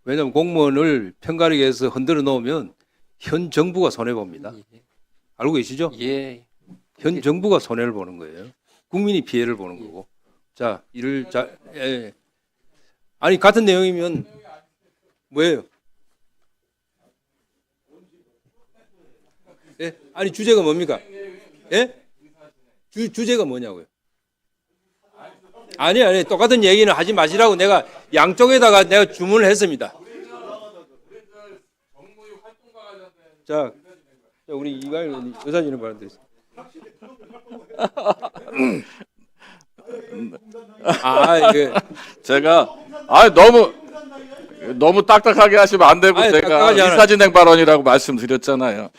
왜냐하면 공무원을 편가르게 해서 흔들어 놓으면 현 정부가 손해봅니다. 알고 계시죠? 예. 현 정부가 손해를 보는 거예요. 국민이 피해를 보는 거고. 자, 예. 아니, 같은 내용이면 뭐예요? 예? 아니, 주제가 뭡니까? 예? 주제가 뭐냐고요? 아니, 똑같은 얘기는 하지 마시라고 내가 양쪽에다가 내가 주문을 했습니다. 자, 우리 이가일 의원님 의사진행 발언드리겠습니다. 이게 제가 너무 딱딱하게 하시면 안 되고 아니, 제가 딱딱하지 않아요. 이사진행 발언이라고 말씀드렸잖아요.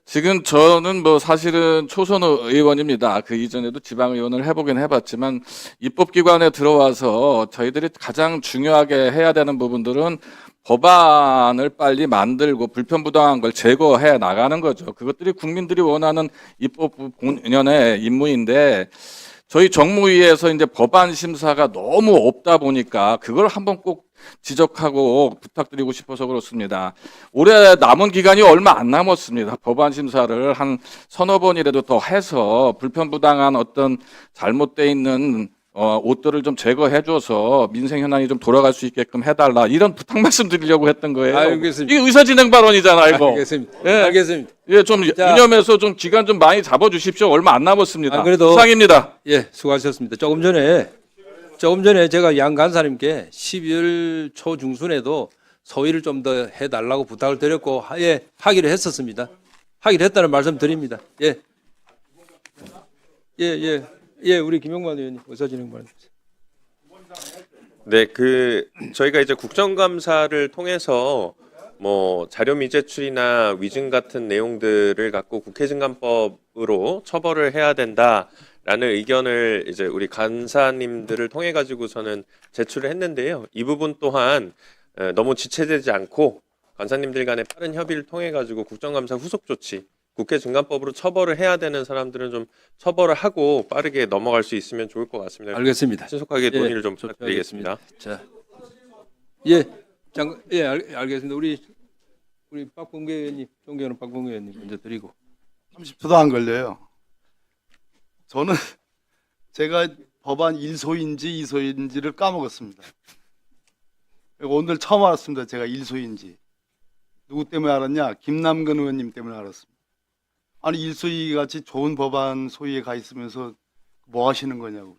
지금 저는 뭐 사실은 초선 의원입니다. 그 이전에도 지방의원을 해보긴 해봤지만 입법기관에 들어와서 저희들이 가장 중요하게 해야 되는 부분들은 법안을 빨리 만들고 불편부당한 걸 제거해 나가는 거죠. 그것들이 국민들이 원하는 입법 본연의 임무인데 저희 정무위에서 이제 법안 심사가 너무 없다 보니까 그걸 한번 꼭 지적하고 부탁드리고 싶어서 그렇습니다. 올해 남은 기간이 얼마 안 남았습니다. 법안 심사를 한 서너 번이라도 더 해서 불편부당한 어떤 잘못돼 있는 옷들을 좀 제거해줘서 민생 현안이 좀 돌아갈 수 있게끔 해달라 이런 부탁 말씀드리려고 했던 거예요. 알겠습니다. 이게 의사진행 발언이잖아요, 이거. 알겠습니다. 예. 알겠습니다. 예, 좀 자. 유념해서 좀 기간 좀 많이 잡아주십시오. 얼마 안 남았습니다. 그래도 이상입니다. 예, 수고하셨습니다. 조금 전에 제가 양 간사님께 12월 초 중순에도 소위를 좀 더 해달라고 부탁을 드렸고, 예, 하기로 했었습니다. 하기로 했다는 말씀 드립니다. 예. 우리 김용만 의원님 의사진행 발언. 네, 저희가 이제 국정감사를 통해서 뭐 자료 미제출이나 위증 같은 내용들을 갖고 국회증감법으로 처벌을 해야 된다라는 의견을 이제 우리 간사님들을 통해 가지고서는 제출을 했는데요. 이 부분 또한 너무 지체되지 않고 간사님들 간의 빠른 협의를 통해 가지고 국정감사 후속 조치, 국회증감법으로 처벌을 해야 되는 사람들은 좀 처벌을 하고 빠르게 넘어갈 수 있으면 좋을 것 같습니다. 알겠습니다. 신속하게 논의를 좀 부탁드리겠습니다. 자, 알겠습니다. 우리 박봉계 의원님, 존경하는 박봉계 의원님 먼저 드리고. 30초도 안 걸려요. 저는 제가 법안 1소인지 2소인지를 까먹었습니다. 오늘 처음 알았습니다. 제가 1소인지. 누구 때문에 알았냐? 김남근 의원님 때문에 알았습니다. 아니 1소위 같이 좋은 법안 소위에 가 있으면서 뭐 하시는 거냐고.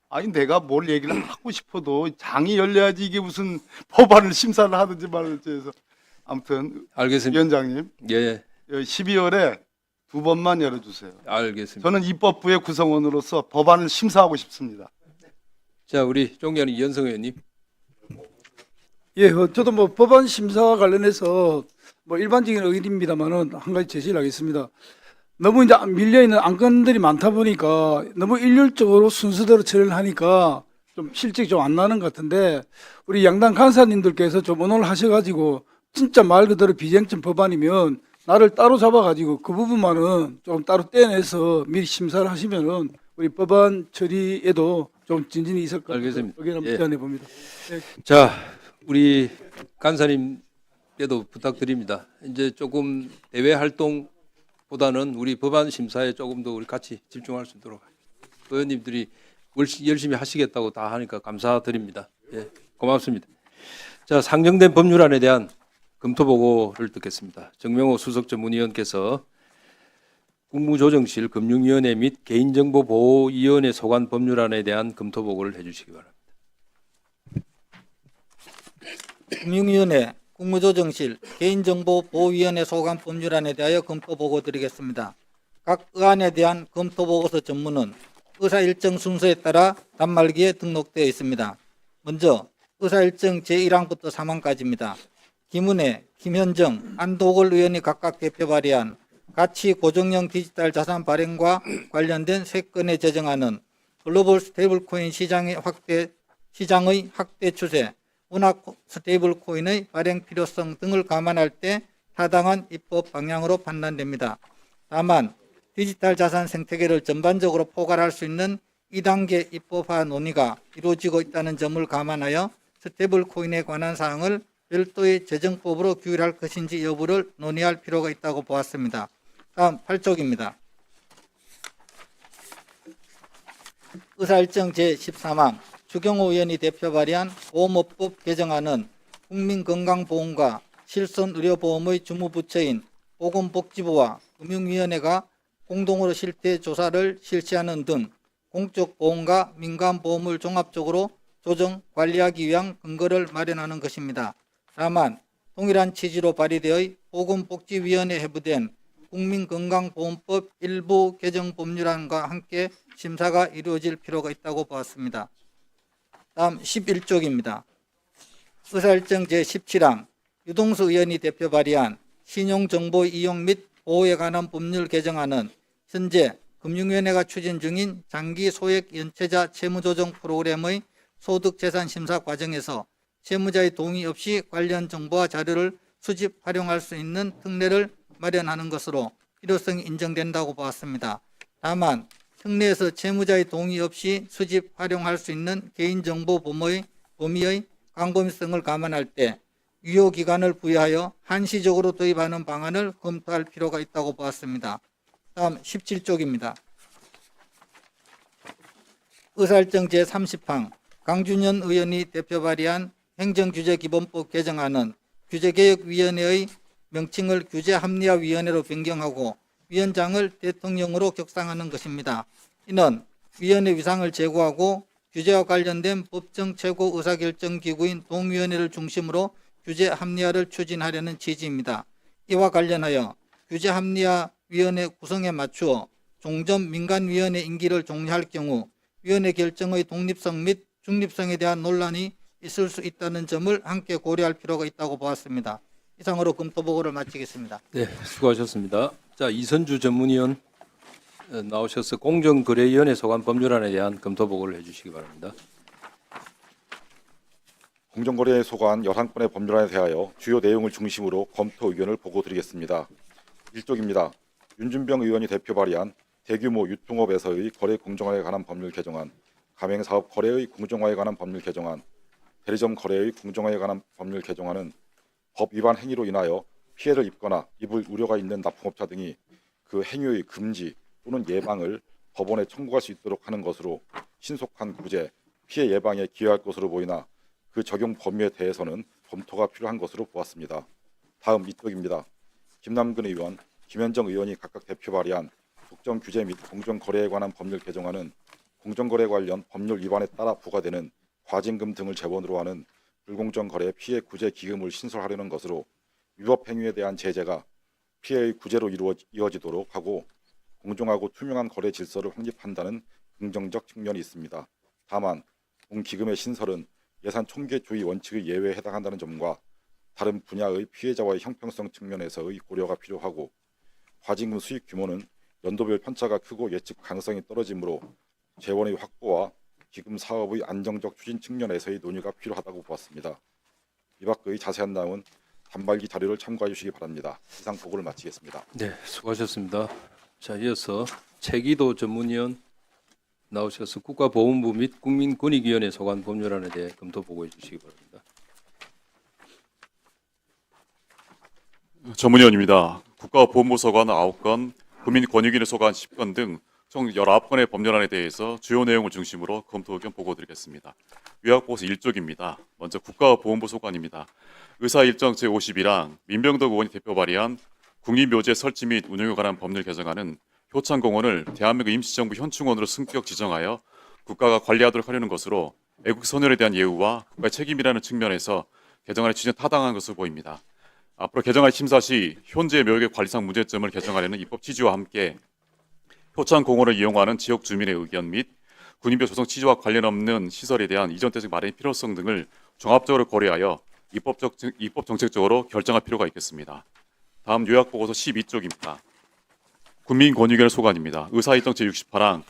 아니 내가 뭘 얘기를 하고 싶어도 장이 열려야지 이게 무슨 법안을 심사를 하든지 말든지 해서 아무튼 알겠습니다. 위원장님 예, 12월에 2번만 열어주세요. 알겠습니다. 저는 입법부의 구성원으로서 법안을 심사하고 싶습니다. 자, 우리 존경하는 이현성 의원님. 예, 저도 뭐 법안 심사와 관련해서 뭐 일반적인 의견입니다만은 한 가지 제시를 하겠습니다. 너무 이제 밀려있는 안건들이 많다 보니까 너무 일률적으로 순서대로 처리를 하니까 좀 실적이 좀 안 나는 것 같은데 우리 양당 간사님들께서 좀 의논을 하셔가지고 진짜 말 그대로 비쟁점 법안이면 나를 따로 잡아가지고 그 부분만은 좀 따로 떼내서 미리 심사를 하시면은 우리 법안 처리에도 좀 진전이 있을 것 같아요. 알겠습니다. 의견 한번 예. 제안해 봅니다. 자, 우리 간사님께도 부탁드립니다. 이제 조금 대외 활동보다는 우리 법안 심사에 조금 더 우리 같이 집중할 수 있도록 의원님들이 열심히 하시겠다고 다 하니까 감사드립니다. 예, 고맙습니다. 자, 상정된 법률안에 대한 검토 보고를 듣겠습니다. 정명호 수석 전문위원께서 국무조정실 금융위원회 및 개인정보보호위원회 소관 법률안에 대한 검토 보고를 해주시기 바랍니다. 금융위원회, 국무조정실, 개인정보보호위원회 소관 법률안에 대하여 검토 보고 드리겠습니다. 각 의안에 대한 검토 보고서 전문은 의사 일정 순서에 따라 단말기에 등록되어 있습니다. 먼저 의사 일정 제1항부터 3항까지입니다. 김은혜, 김현정, 안도걸 의원이 각각 대표 발의한 가치 고정형 디지털 자산 발행과 관련된 3건의 제정안은 글로벌 스테이블코인 시장의 확대 추세, 원화 스테이블 코인의 발행 필요성 등을 감안할 때 타당한 입법 방향으로 판단됩니다. 다만 디지털 자산 생태계를 전반적으로 포괄할 수 있는 2단계 입법화 논의가 이루어지고 있다는 점을 감안하여 스테이블 코인에 관한 사항을 별도의 재정법으로 규율할 것인지 여부를 논의할 필요가 있다고 보았습니다. 다음 8쪽입니다. 의사일정 제13항 주경호 의원이 대표 발의한 보험업법 개정안은 국민건강보험과 실손의료보험의 주무부처인 보건복지부와 금융위원회가 공동으로 실태조사를 실시하는 등 공적 보험과 민간 보험을 종합적으로 조정, 관리하기 위한 근거를 마련하는 것입니다. 다만 동일한 취지로 발의되어 보건복지위원회에 회부된 국민건강보험법 일부 개정 법률안과 함께 심사가 이루어질 필요가 있다고 보았습니다. 다음 11쪽입니다. 의사일정 제17항 유동수 의원이 대표 발의한 신용정보 이용 및 보호에 관한 법률 개정안은 현재 금융위원회가 추진 중인 장기 소액 연체자 채무조정 프로그램의 소득재산 심사 과정에서 채무자의 동의 없이 관련 정보와 자료를 수집 활용할 수 있는 특례를 마련하는 것으로 필요성이 인정된다고 보았습니다. 다만 특례에서 채무자의 동의 없이 수집 활용할 수 있는 개인정보 범위의 광범위성을 감안할 때 유효기간을 부여하여 한시적으로 도입하는 방안을 검토할 필요가 있다고 보았습니다. 다음 17쪽입니다. 의사일정 제30항 강준현 의원이 대표 발의한 행정규제기본법 개정안은 규제개혁위원회의 명칭을 규제합리화위원회로 변경하고 위원장을 대통령으로 격상하는 것입니다. 이는 위원회 위상을 제고하고 규제와 관련된 법정 최고 의사결정기구인 동위원회를 중심으로 규제합리화를 추진하려는 취지입니다. 이와 관련하여 규제합리화위원회 구성에 맞추어 종전 민간위원회 임기를 종료할 경우 위원회 결정의 독립성 및 중립성에 대한 논란이 있을 수 있다는 점을 함께 고려할 필요가 있다고 보았습니다. 이상으로 검토보고를 마치겠습니다. 네, 수고하셨습니다. 자, 이선주 전문위원 나오셔서 공정거래위원회 소관 법률안에 대한 검토보고를 해주시기 바랍니다. 공정거래 소관 11건의 법률안에 대하여 주요 내용을 중심으로 검토 의견을 보고드리겠습니다. 1쪽입니다. 윤준병 의원이 대표 발의한 대규모 유통업에서의 거래 공정화에 관한 법률 개정안, 가맹사업 거래의 공정화에 관한 법률 개정안, 대리점 거래의 공정화에 관한 법률 개정안은 법 위반 행위로 인하여 피해를 입거나 입을 우려가 있는 납품업자 등이 그 행위의 금지 또는 예방을 법원에 청구할 수 있도록 하는 것으로 신속한 구제, 피해 예방에 기여할 것으로 보이나 그 적용 범위에 대해서는 검토가 필요한 것으로 보았습니다. 다음 2쪽입니다. 김남근 의원, 김현정 의원이 각각 대표 발의한 독점 규제 및 공정거래에 관한 법률 개정안은 공정거래 관련 법률 위반에 따라 부과되는 과징금 등을 재원으로 하는 불공정거래 피해 구제 기금을 신설하려는 것으로 위법 행위에 대한 제재가 피해의 구제로 이어지도록 하고 공정하고 투명한 거래 질서를 확립한다는 긍정적 측면이 있습니다. 다만 공기금의 신설은 예산 총계주의 원칙의 예외에 해당한다는 점과 다른 분야의 피해자와의 형평성 측면에서의 고려가 필요하고 과징금 수익 규모는 연도별 편차가 크고 예측 가능성이 떨어지므로 재원의 확보와 기금 사업의 안정적 추진 측면에서의 논의가 필요하다고 보았습니다. 이 밖의 자세한 내용은 단말기 자료를 참고해 주시기 바랍니다. 이상 보고를 마치겠습니다. 네, 수고하셨습니다. 자, 이어서 최기도 전문위원 나오셔서 국가보훈부 및 국민권익위원회 소관 법률안에 대해 검토 보고해 주시기 바랍니다. 전문위원입니다. 국가보훈부 소관 9건, 국민권익위원회 소관 10건 등 총 19건의 법률안에 대해서 주요 내용을 중심으로 검토 의견 보고드리겠습니다. 요약보고서 1쪽입니다. 먼저 국가보훈부 소관입니다. 의사일정 제51항 민병덕 의원이 대표 발의한 국립묘지 설치 및 운영에 관한 법률 개정안은 효창공원을 대한민국 임시정부 현충원으로 승격 지정하여 국가가 관리하도록 하려는 것으로 애국 선열에 대한 예우와 국가의 책임이라는 측면에서 개정안의 취지는 타당한 것으로 보입니다. 앞으로 개정안 심사 시 현재 묘역의 관리상 문제점을 개정하려는 입법 취지와 함께 효창공원을 이용하는 지역 주민의 의견 및 군인묘 조성 취지와 관련 없는 시설에 대한 이전 대책 마련의 필요성 등을 종합적으로 고려하여 입법 정책적으로 결정할 필요가 있겠습니다. 다음 요약보고서 12쪽입니다. 국민권익위원회 소관입니다. 의사일정 제68항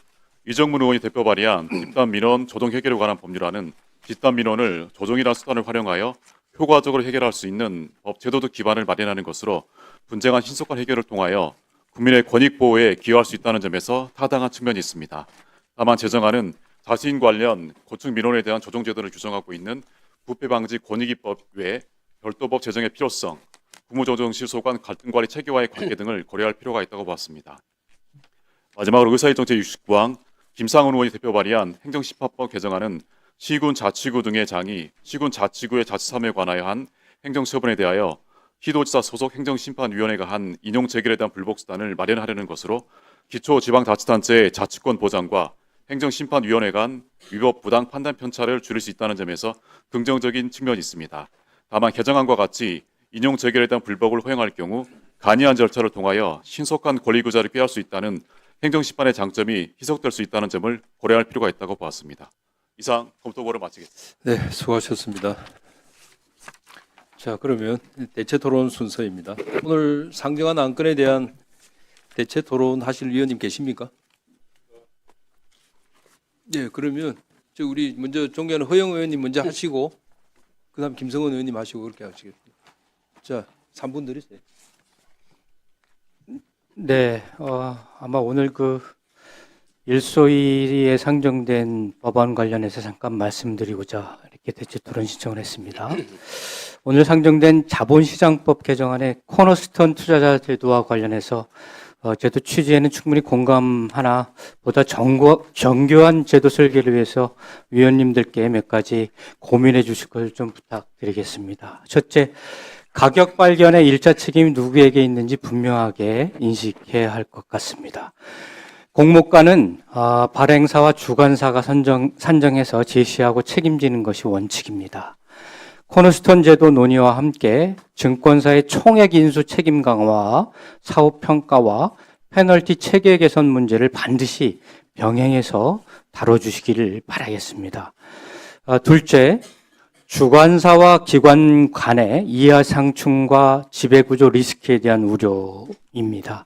이정문 의원이 대표 발의한 집단민원 조정 해결에 관한 법률안은 집단민원을 조정이라는 수단을 활용하여 효과적으로 해결할 수 있는 법 제도적 기반을 마련하는 것으로 분쟁한 신속한 해결을 통하여 국민의 권익 보호에 기여할 수 있다는 점에서 타당한 측면이 있습니다. 다만 제정안은 자신 관련 고충 민원에 대한 조정 제도를 규정하고 있는 부패방지 권익위법 외 별도법 제정의 필요성, 국무조정실 소관 갈등 관리 체계와의 관계 등을 고려할 필요가 있다고 보았습니다. 마지막으로 의사일정 제69항 김상훈 의원이 대표 발의한 행정심판법 개정안은 시군 자치구 등의 장이 시군 자치구의 자치사무에 관하여 한 행정처분에 대하여 시도지사 소속 행정심판위원회가 한 인용 제결에 대한 불복수단을 마련하려는 것으로 기초지방자치단체의 자치권 보장과 행정심판위원회 간 위법 부당 판단 편차를 줄일 수 있다는 점에서 긍정적인 측면이 있습니다. 다만 개정안과 같이 인용 제결에 대한 불복을 허용할 경우 간이한 절차를 통하여 신속한 권리구자를 꾀할 수 있다는 행정심판의 장점이 희석될 수 있다는 점을 고려할 필요가 있다고 보았습니다. 이상 검토보를 마치겠습니다. 네, 수고하셨습니다. 자, 그러면 대체 토론 순서입니다. 오늘 상정한 안건에 대한 대체 토론 하실 위원님 계십니까? 네, 그러면 우리 먼저 존경하는 허영 의원님 먼저 하시고 그다음 김성원 의원님 하시고 그렇게 하시겠습니다. 자, 3분 드리세요. 네, 아마 오늘 그 일소일에 상정된 법안 관련해서 잠깐 말씀드리고자 이렇게 대체 토론 신청을 했습니다. 오늘 상정된 자본시장법 개정안의 코너스톤 투자자 제도와 관련해서 제도 취지에는 충분히 공감하나 보다 정교한 제도 설계를 위해서 위원님들께 몇 가지 고민해 주실 걸 좀 부탁드리겠습니다. 첫째, 가격 발견의 일차 책임이 누구에게 있는지 분명하게 인식해야 할 것 같습니다. 공모가는 발행사와 주관사가 산정해서 제시하고 책임지는 것이 원칙입니다. 코너스톤 제도 논의와 함께 증권사의 총액 인수 책임 강화와 사후 평가와 페널티 체계 개선 문제를 반드시 병행해서 다뤄주시기를 바라겠습니다. 둘째, 주관사와 기관 간의 이하 상충과 지배구조 리스크에 대한 우려입니다.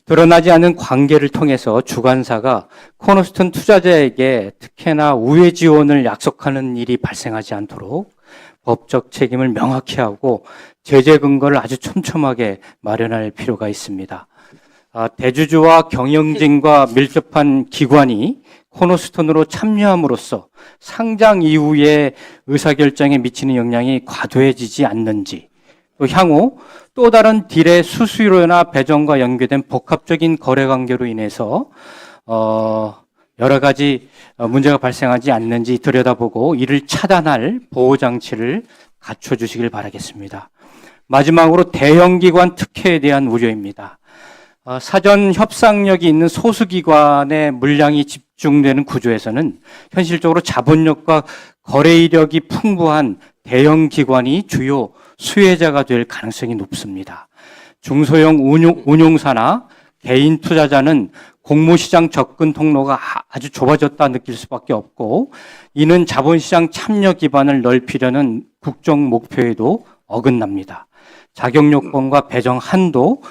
드러나지 않은 관계를 통해서 주관사가 코너스톤 투자자에게 특혜나 우회 지원을 약속하는 일이 발생하지 않도록 법적 책임을 명확히 하고 제재 근거를 아주 촘촘하게 마련할 필요가 있습니다. 대주주와 경영진과 밀접한 기관이 코너스톤으로 참여함으로써 상장 이후의 의사결정에 미치는 영향이 과도해지지 않는지, 또 향후 또 다른 딜의 수수료나 배정과 연계된 복합적인 거래 관계로 인해서 여러 가지 문제가 발생하지 않는지 들여다보고 이를 차단할 보호장치를 갖춰주시길 바라겠습니다. 마지막으로 대형기관 특혜에 대한 우려입니다. 사전 협상력이 있는 소수기관의 물량이 집중되는 구조에서는 현실적으로 자본력과 거래 이력이 풍부한 대형기관이 주요 수혜자가 될 가능성이 높습니다. 중소형 운용사나 개인 투자자는 공모시장 접근 통로가 아주 좁아졌다 느낄 수밖에 없고, 이는 자본시장 참여 기반을 넓히려는 국정 목표에도 어긋납니다. 자격요건과 배정 한도,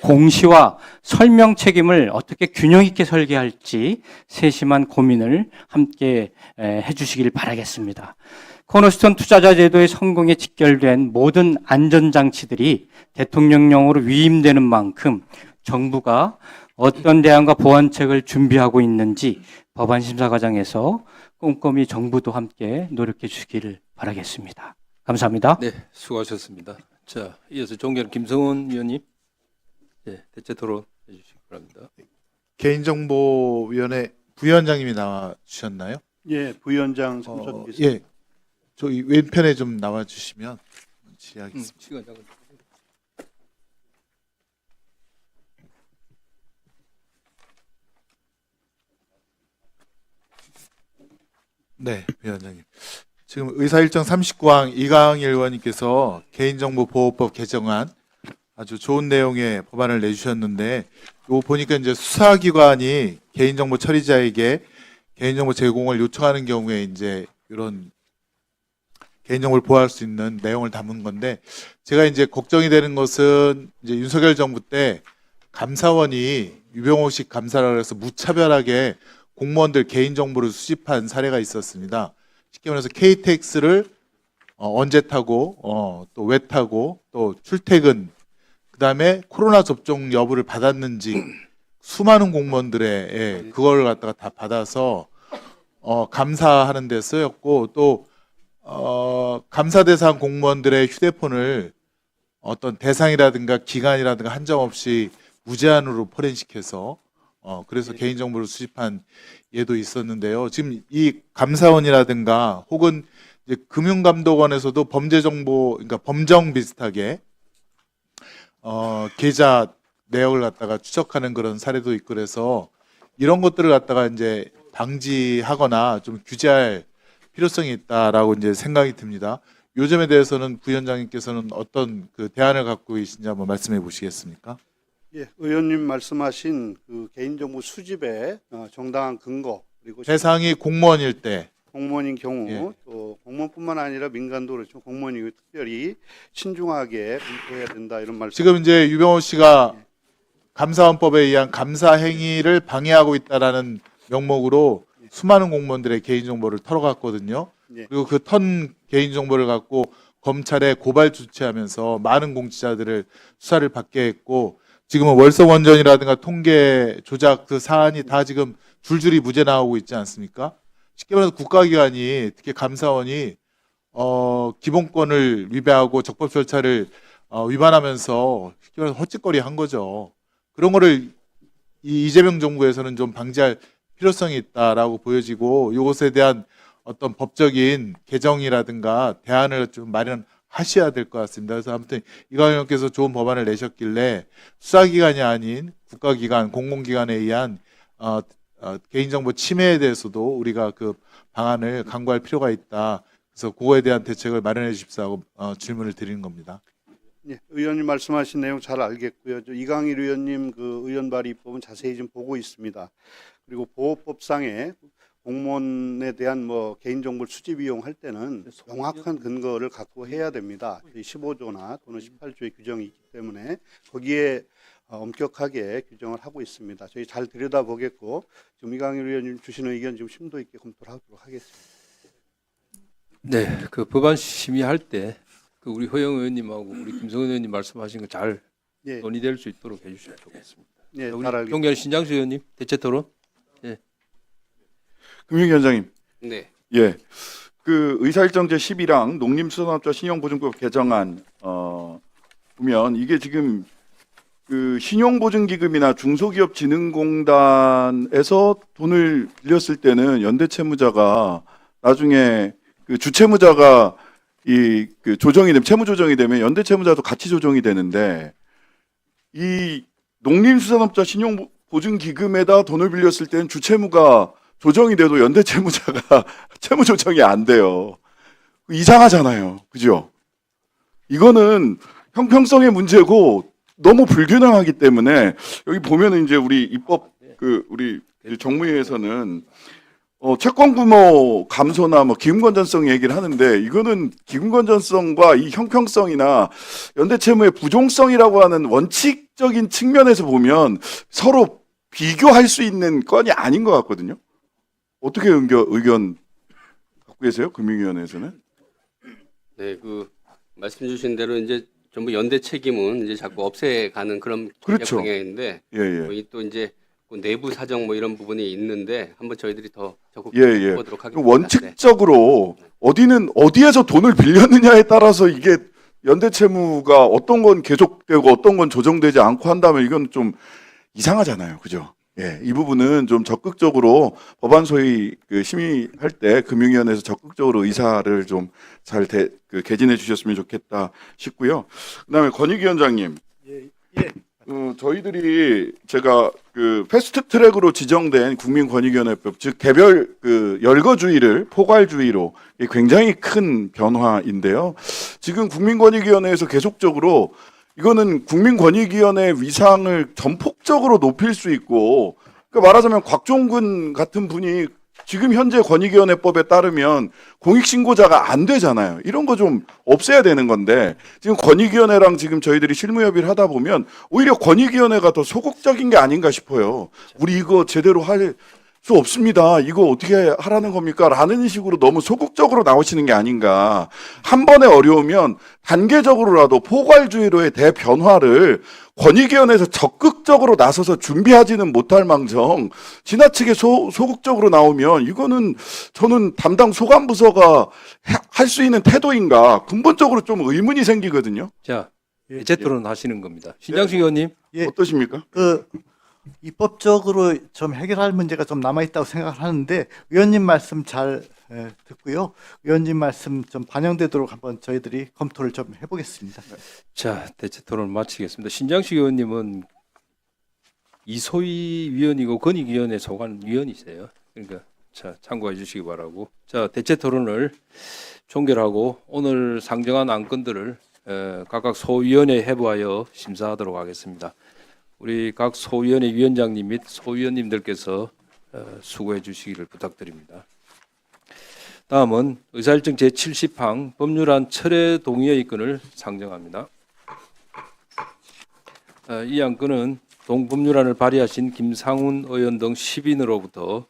공시와 설명 책임을 어떻게 균형 있게 설계할지 세심한 고민을 함께 해주시길 바라겠습니다. 코너스톤 투자자 제도의 성공에 직결된 모든 안전장치들이 대통령령으로 위임되는 만큼 정부가 어떤 대안과 보완책을 준비하고 있는지 법안 심사 과정에서 꼼꼼히 정부도 함께 노력해 주시기를 바라겠습니다. 감사합니다. 네, 수고하셨습니다. 자, 이어서 존경하는 김성원 위원님, 네, 대체 토론 해주시기 바랍니다. 개인정보위원회 부위원장님이 나와 주셨나요? 예, 부위원장 선정됐습니다. 예, 저희 왼편에 좀 나와 주시면 질의하겠습니다. 시간 잠깐. 네, 위원장님. 지금 의사일정 39항 이강일 의원님께서 개인정보보호법 개정안 아주 좋은 내용의 법안을 내주셨는데, 이거 보니까 이제 수사기관이 개인정보 처리자에게 개인정보 제공을 요청하는 경우에 이제 이런 개인정보를 보호할 수 있는 내용을 담은 건데, 제가 이제 걱정이 되는 것은 이제 윤석열 정부 때 감사원이 유병호식 감사라 해서 무차별하게 공무원들 개인정보를 수집한 사례가 있었습니다. 쉽게 말해서 KTX를 언제 타고 또 왜 타고 또 출퇴근, 그다음에 코로나 접종 여부를 받았는지 수많은 공무원들의 그걸 갖다가 다 받아서 감사하는 데 쓰였고, 또 감사 대상 공무원들의 휴대폰을 어떤 대상이라든가 기간이라든가 한정 없이 무제한으로 포렌식해서 그래서 개인정보를 수집한 예도 있었는데요. 지금 이 감사원이라든가 혹은 이제 금융감독원에서도 범죄정보, 그러니까 범정 비슷하게 계좌 내역을 갖다가 추적하는 그런 사례도 있고 그래서 이런 것들을 갖다가 이제 방지하거나 좀 규제할 필요성이 있다라고 이제 생각이 듭니다. 요 점에 대해서는 부위원장님께서는 어떤 그 대안을 갖고 계신지 한번 말씀해 보시겠습니까? 예, 의원님 말씀하신 그 개인정보 수집의 정당한 근거 그리고 대상이 공무원일 때 공무원인 경우 예. 또 공무원뿐만 아니라 민간도 그렇죠. 공무원이 특별히 신중하게 검토해야 된다 이런 말씀. 지금 이제 유병호 씨가 감사원법에 의한 감사 행위를 방해하고 있다라는 명목으로 수많은 공무원들의 개인정보를 털어갔거든요. 예. 그리고 그 턴 개인정보를 갖고 검찰에 고발 조치하면서 많은 공직자들을 수사를 받게 했고 지금은 월성원전이라든가 통계 조작 그 사안이 다 지금 줄줄이 무죄 나오고 있지 않습니까? 쉽게 말해서 국가기관이 특히 감사원이 기본권을 위배하고 적법 절차를 위반하면서 쉽게 말해서 헛짓거리 한 거죠. 그런 거를 이 이재명 정부에서는 좀 방지할 필요성이 있다라고 보여지고 이것에 대한 어떤 법적인 개정이라든가 대안을 좀 마련하셔야 될 것 같습니다. 그래서 아무튼 이광현 의원께서 좋은 법안을 내셨길래 수사기관이 아닌 국가기관, 공공기관에 의한 개인정보 침해에 대해서도 우리가 그 방안을 강구할 필요가 있다. 그래서 그거에 대한 대책을 마련해 주십사고 질문을 드리는 겁니다. 예, 의원님 말씀하신 내용 잘 알겠고요. 이강일 의원님 그 의원 발의 입법은 자세히 좀 보고 있습니다. 그리고 보호법상에 공무원에 대한 뭐 개인정보를 수집 이용할 때는 명확한 근거를 갖고 해야 됩니다. 15조나 또는 18조의 규정이 있기 때문에 거기에 엄격하게 규정을 하고 있습니다. 저희 잘 들여다보겠고 지금 이강일 의원님 주시는 의견 좀 심도 있게 검토를 하도록 하겠습니다. 네, 그 법안 심의할 때 그 우리 허영 의원님하고 우리 김성은 의원님 말씀하신 거 잘 예, 논의될 수 있도록 해주셔야 좋겠습니다. 예, 우리 잘 알겠습니다. 용기한 신장수 의원님 대체 토론. 금융위원장님, 네. 예, 그 의사일정 제12랑 농림수산업자 신용보증법 개정안 보면 이게 지금 그 신용보증기금이나 중소기업진흥공단에서 돈을 빌렸을 때는 연대채무자가 나중에 그 주채무자가 그 조정이 되면 채무 조정이 되면 연대채무자도 같이 조정이 되는데 이 농림수산업자 신용보증기금에다 돈을 빌렸을 때는 주채무가 조정이 돼도 연대채무자가 채무 조정이 안 돼요. 이상하잖아요. 그죠? 이거는 형평성의 문제고 너무 불균형하기 때문에 여기 보면은 이제 우리 입법 그 우리 정무위에서는 채권 규모 감소나 뭐 기금 건전성 얘기를 하는데 이거는 기금 건전성과 이 형평성이나 연대채무의 부종성이라고 하는 원칙적인 측면에서 보면 서로 비교할 수 있는 건이 아닌 것 같거든요. 어떻게 의견 갖고 계세요? 금융위원회에서는? 네, 그 말씀 주신 대로 이제 전부 연대 책임은 이제 자꾸 없애가는 그런 그렇죠. 방향인데 예, 예. 거기 또 이제 그 내부 사정 뭐 이런 부분이 있는데 한번 저희들이 더 적극 예, 예. 해보도록 하겠습니다. 원칙적으로 어디에서 돈을 빌렸느냐에 따라서 이게 연대채무가 어떤 건 계속되고 어떤 건 조정되지 않고 한다면 이건 좀 이상하잖아요. 그죠? 예, 이 부분은 좀 적극적으로 법안 소위 그 심의할 때 금융위원회에서 적극적으로 의사를 좀 잘 개진해 주셨으면 좋겠다 싶고요. 그다음에 권익위원장님, 저희들이 제가 그 패스트트랙으로 지정된 국민권익위원회법 즉 개별 그 열거주의를 포괄주의로 굉장히 큰 변화인데요. 지금 국민권익위원회에서 계속적으로 이거는 국민권익위원회의 위상을 전폭적으로 높일 수 있고, 그러니까 말하자면 곽종근 같은 분이 지금 현재 권익위원회법에 따르면 공익신고자가 안 되잖아요. 이런 거 좀 없애야 되는 건데 지금 권익위원회랑 지금 저희들이 실무협의를 하다 보면 오히려 권익위원회가 더 소극적인 게 아닌가 싶어요. 우리 이거 제대로 할 수 없습니다. 이거 어떻게 하라는 겁니까? 라는 식으로 너무 소극적으로 나오시는 게 아닌가. 한 번에 어려우면 단계적으로라도 포괄주의로의 대변화를 권익위원회에서 적극적으로 나서서 준비하지는 못할 망정 지나치게 소극적으로 나오면 이거는 저는 담당 소관부서가 할 수 있는 태도인가 근본적으로 좀 의문이 생기거든요. 자, 대체 토론 하시는 겁니다. 신장식 의원님. 예. 어떠십니까? 입법적으로 좀 해결할 문제가 좀 남아 있다고 생각하는데 의원님 말씀 잘 듣고요. 의원님 말씀 좀 반영되도록 한번 저희들이 검토를 좀 해보겠습니다. 자, 대체 토론 마치겠습니다. 신장식 의원님은 이소희 위원이고 권익위원회 소관 위원이세요. 그러니까 자, 참고해 주시기 바라고. 자, 대체 토론을 종결하고 오늘 상정한 안건들을 각각 소위원회에 해부하여 심사하도록 하겠습니다. 우리 각 소위원회 위원장님 및 소위원님들께서 수고해 주시기를 부탁드립니다. 다음은 의사일정 제70항 법률안 철회 동의의 건을 상정합니다. 이 안건은 동법률안을 발의하신 김상훈 의원 등 10인으로부터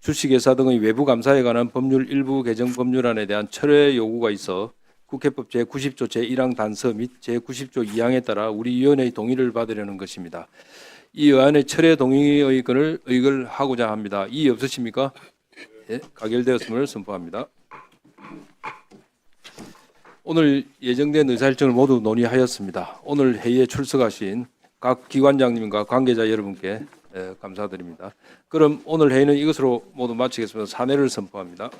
주식회사 등의 외부 감사에 관한 법률 일부 개정 법률안에 대한 철회 요구가 있어 국회법 제90조 제1항 단서 및 제90조 2항에 따라 우리 위원회의 동의를 받으려는 것입니다. 이 의안의 철회 동의의 건을 의결하고자 합니다. 이의 없으십니까? 예, 가결되었음을 선포합니다. 오늘 예정된 의사일정을 모두 논의하였습니다. 오늘 회의에 출석하신 각 기관장님과 관계자 여러분께 감사드립니다. 그럼 오늘 회의는 이것으로 모두 마치겠습니다. 사내를 선포합니다.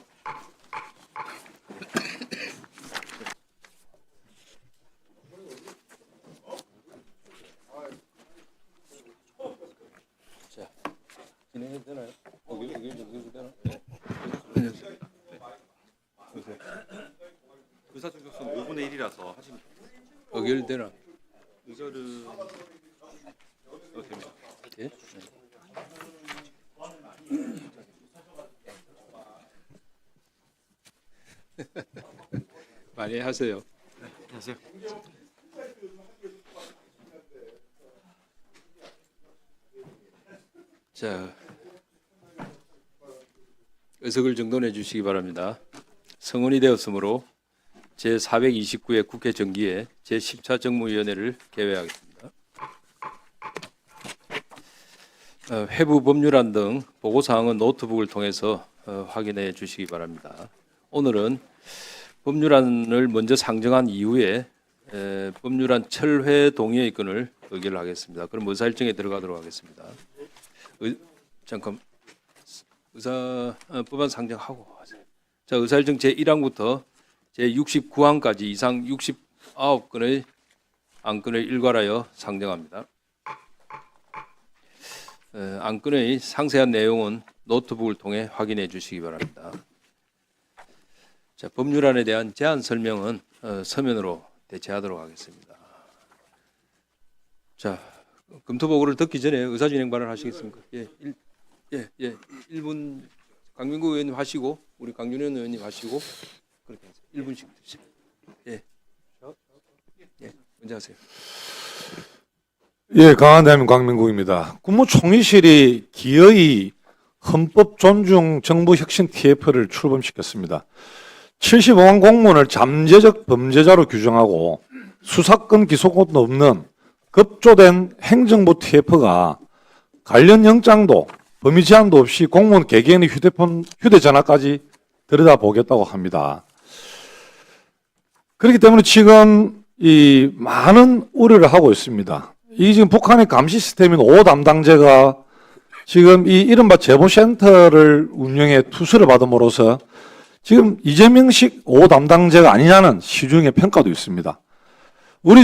자, 진행해도 되나요? 의사청격서는 5분의 1이라서 하시면 의결되나? 의결은 됩니다. 예? 많이 하세요. 안녕하세요. 자, 의석을 정돈해 주시기 바랍니다. 성원이 되었으므로 제429회 국회 정기에 제10차 정무위원회를 개회하겠습니다. 회부 법률안 등 보고사항은 노트북을 통해서 확인해 주시기 바랍니다. 오늘은 법률안을 먼저 상정한 이후에 법률안 철회 동의의 건을 의결하겠습니다. 그럼 의사일정에 들어가도록 하겠습니다. 잠깐 법안 상정하고 하세요. 자, 의사일정 제1항부터 제69항까지 이상 69건의 안건을 일괄하여 상정합니다. 안건의 상세한 내용은 노트북을 통해 확인해 주시기 바랍니다. 자, 법률안에 대한 제안 설명은 서면으로 대체하도록 하겠습니다. 자, 검토보고를 듣기 전에 의사진행 발언 하시겠습니까? 예, 1분 강민구 의원님 하시고 우리 강윤현 의원님 하시고 그렇게 해서 1분씩 드시죠. 예, 먼저 하세요. 예, 강한대한민국 강민국입니다. 국무총리실이 기어이 헌법 존중 정부혁신 TF를 출범시켰습니다. 75만 공무원을 잠재적 범죄자로 규정하고 수사권 기소권도 없는 급조된 행정부 TF가 관련 영장도 범위 제한도 없이 공무원 개개인의 휴대전화까지 들여다보겠다고 합니다. 그렇기 때문에 지금 이 많은 우려를 하고 있습니다. 이 지금 북한의 감시 시스템인 5 담당제가 지금 이 이른바 제보센터를 운영해 투수를 받음으로써 지금 이재명식 5 담당제가 아니냐는 시중의 평가도 있습니다. 우리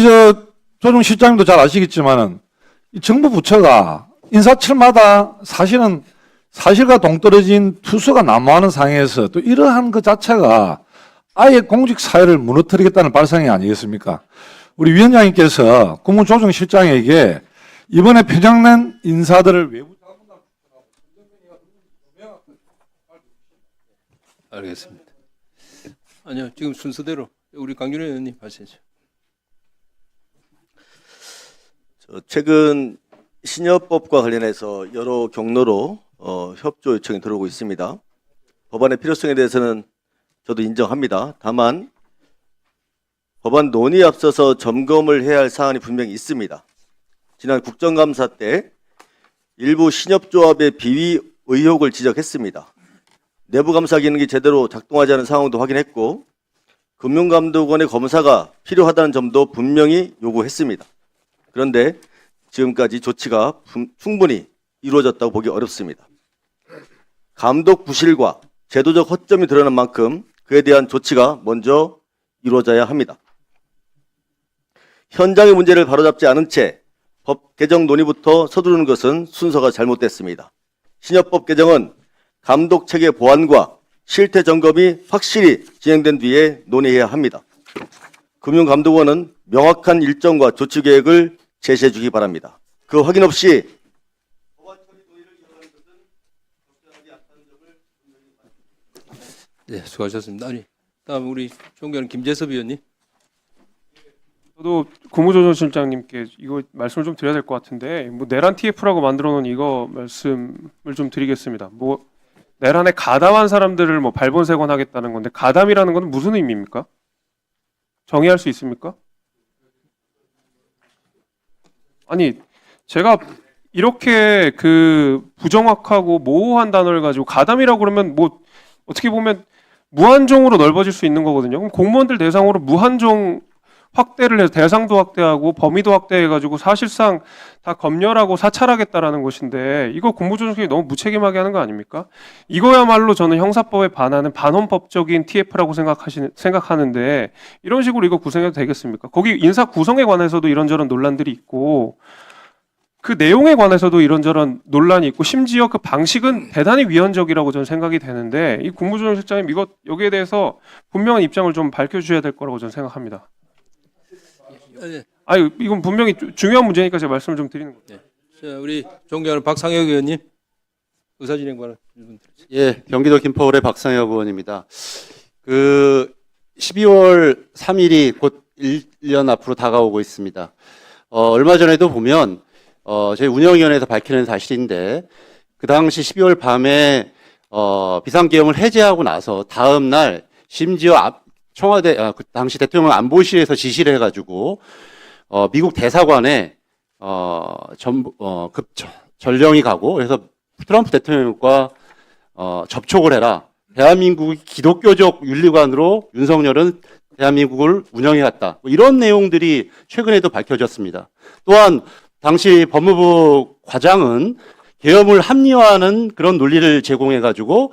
조정실장님도 잘 아시겠지만은 이 정부 부처가 인사철마다 사실은 사실과 동떨어진 투수가 난무하는 상황에서 또 이러한 그 자체가 아예 공직 사회를 무너뜨리겠다는 발상이 아니겠습니까? 우리 위원장님께서 국무조정실장에게 이번에 편향된 인사들을 외부 알겠습니다. 아니요, 지금 순서대로 우리 강윤현 의원님 하시죠. 최근 신여법과 관련해서 여러 경로로 협조 요청이 들어오고 있습니다. 법안의 필요성에 대해서는 저도 인정합니다. 다만 법안 논의에 앞서서 점검을 해야 할 사안이 분명히 있습니다. 지난 국정감사 때 일부 신협조합의 비위 의혹을 지적했습니다. 내부 감사 기능이 제대로 작동하지 않은 상황도 확인했고 금융감독원의 검사가 필요하다는 점도 분명히 요구했습니다. 그런데 지금까지 조치가 충분히 이루어졌다고 보기 어렵습니다. 감독 부실과 제도적 허점이 드러난 만큼 그에 대한 조치가 먼저 이루어져야 합니다. 현장의 문제를 바로잡지 않은 채 법 개정 논의부터 서두르는 것은 순서가 잘못됐습니다. 신협법 개정은 감독 체계 보완과 실태 점검이 확실히 진행된 뒤에 논의해야 합니다. 금융감독원은 명확한 일정과 조치 계획을 제시해 주기 바랍니다. 그 확인 없이 네, 수고하셨습니다. 아니, 다음 우리 존경하는 김재섭 의원님. 저도 국무조정실장님께 이거 말씀을 좀 드려야 될 것 같은데, 뭐 내란 TF라고 만들어 놓은 이거 말씀을 좀 드리겠습니다. 뭐 내란에 가담한 사람들을 뭐 발본색원하겠다는 건데, 가담이라는 건 무슨 의미입니까? 정의할 수 있습니까? 아니, 제가 이렇게 그 부정확하고 모호한 단어를 가지고 가담이라고 그러면 뭐 어떻게 보면 무한종으로 넓어질 수 있는 거거든요. 그럼 공무원들 대상으로 무한종 확대를 해서 대상도 확대하고 범위도 확대해가지고 사실상 다 검열하고 사찰하겠다라는 것인데, 이거 국무조정실이 너무 무책임하게 하는 거 아닙니까? 이거야말로 저는 형사법에 반하는 반헌법적인 TF라고 생각하는데, 이런 식으로 이거 구성해도 되겠습니까? 거기 인사 구성에 관해서도 이런저런 논란들이 있고, 그 내용에 관해서도 이런저런 논란이 있고, 심지어 그 방식은 대단히 위헌적이라고 저는 생각이 되는데, 이 국무조정실장님 이거 여기에 대해서 분명한 입장을 좀 밝혀주셔야 될 거라고 저는 생각합니다. 아니, 이건 분명히 중요한 문제니까 제가 말씀을 좀 드리는 거예요. 네. 자, 우리 존경하는 박상혁 의원님, 의사진행 발언 1분 드리겠습니다. 예, 경기도 김포울의 박상혁 의원입니다. 그 12월 3일이 곧 1년 앞으로 다가오고 있습니다. 얼마 전에도 보면 저희 운영위원회에서 밝혀낸 사실인데, 그 당시 12월 밤에 비상계엄을 해제하고 나서 다음 날 심지어 청와대 그 당시 대통령 안보실에서 지시를 해가지고 미국 대사관에 전령이 가고, 그래서 트럼프 대통령과 접촉을 해라. 대한민국이 기독교적 윤리관으로 윤석열은 대한민국을 운영해왔다. 뭐 이런 내용들이 최근에도 밝혀졌습니다. 또한 당시 법무부 과장은 계엄을 합리화하는 그런 논리를 제공해가지고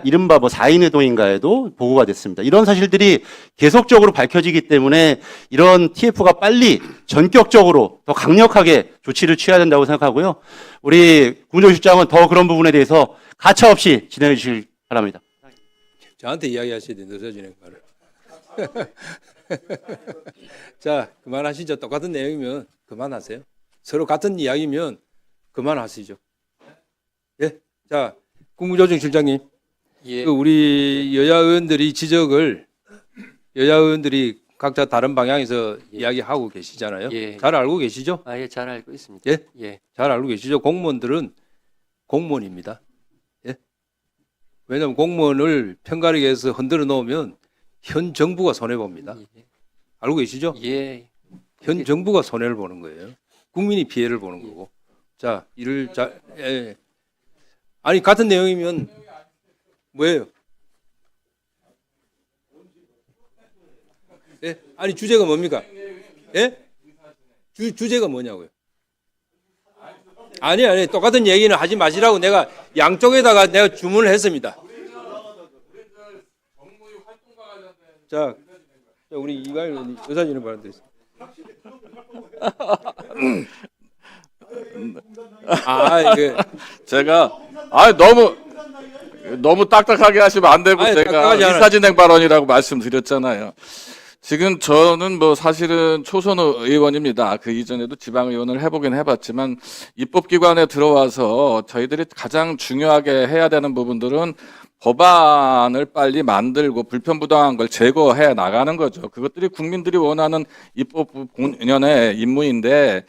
이른바 뭐 4인 회동인가에도 보고가 됐습니다. 이런 사실들이 계속적으로 밝혀지기 때문에 이런 TF가 빨리 전격적으로 더 강력하게 조치를 취해야 된다고 생각하고요. 우리 국무조정실장은 더 그런 부분에 대해서 가차없이 진행해 주실 바랍니다. 저한테 이야기하셔야 되는데, 의사진행 발언. 자, 그만하시죠. 똑같은 내용이면 그만하세요. 서로 같은 이야기면 그만하시죠. 예, 자, 국무조정실장님, 예. 그 우리 여야 의원들이 여야 의원들이 각자 다른 방향에서 이야기하고 계시잖아요. 예. 잘 알고 계시죠? 아, 예, 잘 알고 있습니다. 예, 예. 잘 알고 계시죠? 공무원들은 공무원입니다. 예, 왜냐하면 공무원을 편가르게 해서 흔들어 놓으면 현 정부가 손해 봅니다. 알고 계시죠? 예. 현 정부가 손해를 보는 거예요. 국민이 피해를 보는 거고. 자, 예. 아니, 같은 내용이면 뭐예요? 예? 아니, 주제가 뭡니까? 예? 주제가 뭐냐고요? 아니, 똑같은 얘기는 하지 마시라고 내가 양쪽에다가 내가 주문을 했습니다. 자, 우리 이가일 의사진행 발언 드리겠습니다. 제가 너무 딱딱하게 하시면 안 되고, 제가 이사진행 발언이라고 말씀드렸잖아요. 지금 저는 뭐 사실은 초선 의원입니다. 그 이전에도 지방의원을 해보긴 해봤지만, 입법기관에 들어와서 저희들이 가장 중요하게 해야 되는 부분들은 법안을 빨리 만들고 불편부당한 걸 제거해 나가는 거죠. 그것들이 국민들이 원하는 입법 본연의 임무인데,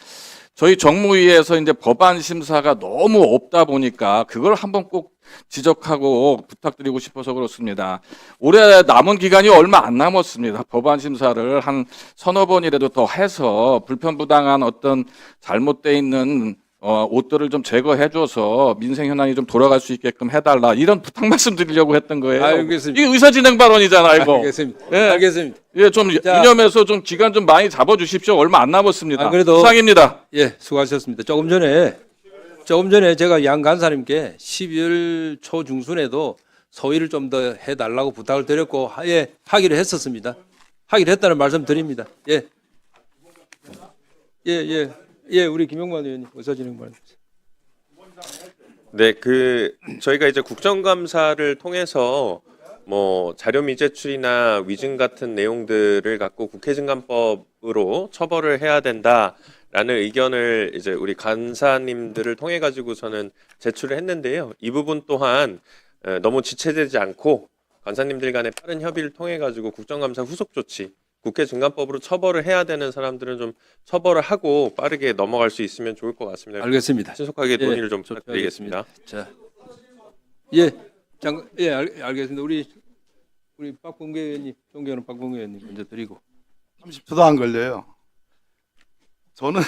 저희 정무위에서 이제 법안 심사가 너무 없다 보니까 그걸 한번 꼭 지적하고 부탁드리고 싶어서 그렇습니다. 올해 남은 기간이 얼마 안 남았습니다. 법안 심사를 한 서너 번이라도 더 해서 불편부당한 어떤 잘못돼 있는 옷들을 좀 제거해줘서 민생 현황이 좀 돌아갈 수 있게끔 해달라, 이런 부탁 말씀드리려고 했던 거예요. 알겠습니다. 이게 의사진행 발언이잖아요, 이거. 알겠습니다. 예. 알겠습니다. 예, 좀 유념해서 좀 기간 좀 많이 잡아주십시오. 얼마 안 남았습니다. 그래도 이상입니다. 예, 수고하셨습니다. 조금 전에 제가 양 간사님께 12월 초 중순에도 소위를 좀 더 해달라고 부탁을 드렸고, 예, 하기로 했었습니다. 하기로 했다는 말씀 드립니다. 예. 예, 우리 김용만 의원님 의사진행 발언. 네, 저희가 이제 국정감사를 통해서 뭐 자료 미제출이나 위증 같은 내용들을 갖고 국회증감법으로 처벌을 해야 된다라는 의견을 이제 우리 간사님들을 통해 가지고서는 제출을 했는데요. 이 부분 또한 너무 지체되지 않고 간사님들 간의 빠른 협의를 통해 가지고 국정감사 후속 조치, 국회증감법으로 처벌을 해야 되는 사람들은 좀 처벌을 하고 빠르게 넘어갈 수 있으면 좋을 것 같습니다. 알겠습니다. 신속하게 논의를 좀 부탁드리겠습니다. 자, 알겠습니다. 우리 박봉계 의원님, 존경하는 박봉계 의원님 먼저 드리고. 30초도 안 걸려요. 저는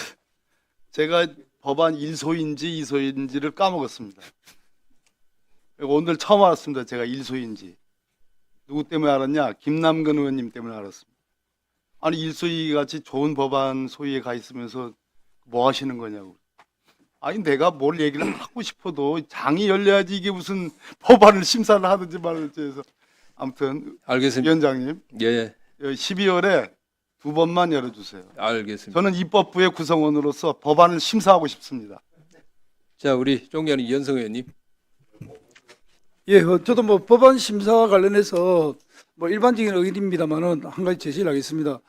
제가 법안 1소인지 2소인지를 까먹었습니다. 오늘 처음 알았습니다. 제가 1소인지. 누구 때문에 알았냐? 김남근 의원님 때문에 알았습니다. 아니 1소위 같이 좋은 법안 소위에 가 있으면서 뭐 하시는 거냐고. 아니 내가 뭘 얘기를 하고 싶어도 장이 열려야지 이게 무슨 법안을 심사를 하든지 말든지 해서. 아무튼 알겠습니다. 위원장님. 예. 12월에 2번만 열어주세요. 알겠습니다. 저는 입법부의 구성원으로서 법안을 심사하고 싶습니다. 자, 우리 존경하는 이현성 의원님. 예, 저도 뭐 법안 심사와 관련해서 뭐 일반적인 의견입니다만은 한 가지 제시를 하겠습니다.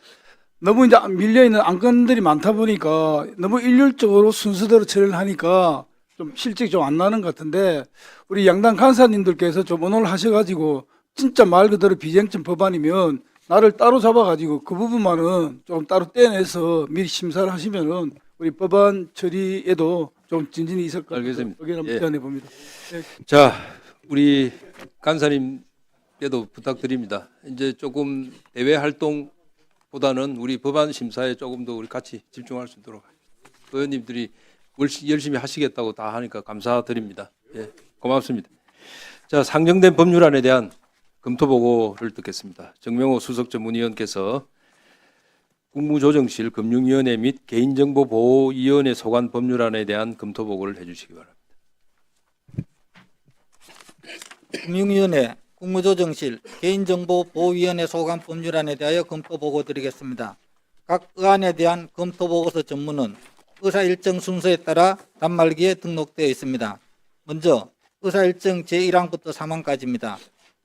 너무 이제 밀려 있는 안건들이 많다 보니까 너무 일률적으로 순서대로 처리를 하니까 좀 실적이 좀 안 나는 것 같은데, 우리 양당 간사님들께서 좀 의논을 하셔가지고 진짜 말 그대로 비쟁점 법안이면 나를 따로 잡아가지고 그 부분만은 좀 따로 떼내서 미리 심사를 하시면은 우리 법안 처리에도 좀 진전이 있을 것 같아요. 알겠습니다. 의견 한번 예. 제안해 봅니다. 예. 자, 우리 간사님께도 부탁드립니다. 이제 조금 대외 활동보다는 우리 법안 심사에 조금 더 우리 같이 집중할 수 있도록 의원님들이 열심히 하시겠다고 다 하니까 감사드립니다. 예, 고맙습니다. 자, 상정된 법률안에 대한 검토 보고를 듣겠습니다. 정명호 수석 전문위원께서 국무조정실 금융위원회 및 개인정보보호위원회 소관 법률안에 대한 검토 보고를 해주시기 바랍니다. 금융위원회, 국무조정실, 개인정보보호위원회 소관 법률안에 대하여 검토 보고 드리겠습니다. 각 의안에 대한 검토 보고서 전문은 의사 일정 순서에 따라 단말기에 등록되어 있습니다. 먼저 의사 일정 제1항부터 3항까지입니다.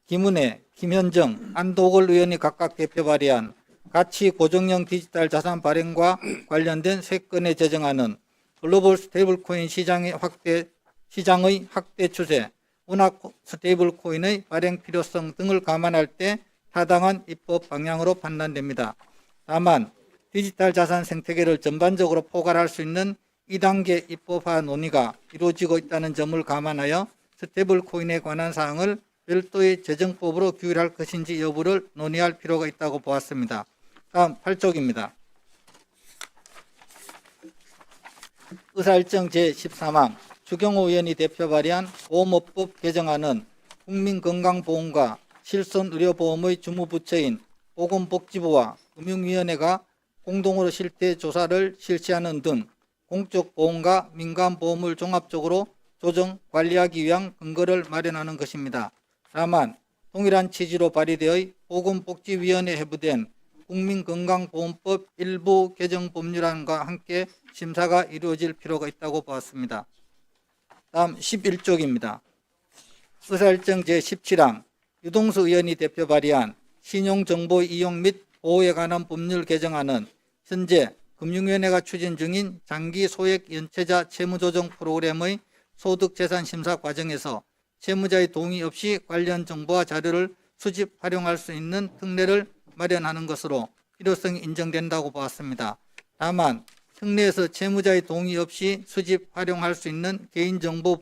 김은혜, 김현정, 안도걸 의원이 각각 대표 발의한 가치 고정형 디지털 자산 발행과 관련된 3건의 제정안은 글로벌 스테이블코인 시장의 확대 추세, 운하 스테이블코인의 발행 필요성 등을 감안할 때 타당한 입법 방향으로 판단됩니다. 다만 디지털 자산 생태계를 전반적으로 포괄할 수 있는 2단계 입법화 논의가 이루어지고 있다는 점을 감안하여 스테이블코인에 관한 사항을 별도의 재정법으로 규율할 것인지 여부를 논의할 필요가 있다고 보았습니다. 다음 8쪽입니다. 의사일정 제13항 주경호 의원이 대표 발의한 보험업법 개정안은 국민건강보험과 실손의료보험의 주무부처인 보건복지부와 금융위원회가 공동으로 실태조사를 실시하는 등 공적 보험과 민간 보험을 종합적으로 조정, 관리하기 위한 근거를 마련하는 것입니다. 다만 동일한 취지로 발의되어 보건복지위원회에 회부된 국민건강보험법 일부 개정 법률안과 함께 심사가 이루어질 필요가 있다고 보았습니다. 다음 11쪽입니다. 의사일정 제17항 유동수 의원이 대표 발의한 신용정보 이용 및 보호에 관한 법률 개정안은 현재 금융위원회가 추진 중인 장기 소액 연체자 채무조정 프로그램의 소득재산 심사 과정에서 채무자의 동의 없이 관련 정보와 자료를 수집, 활용할 수 있는 특례를 마련하는 것으로 필요성이 인정된다고 보았습니다. 다만 특례에서 채무자의 동의 없이 수집, 활용할 수 있는 개인정보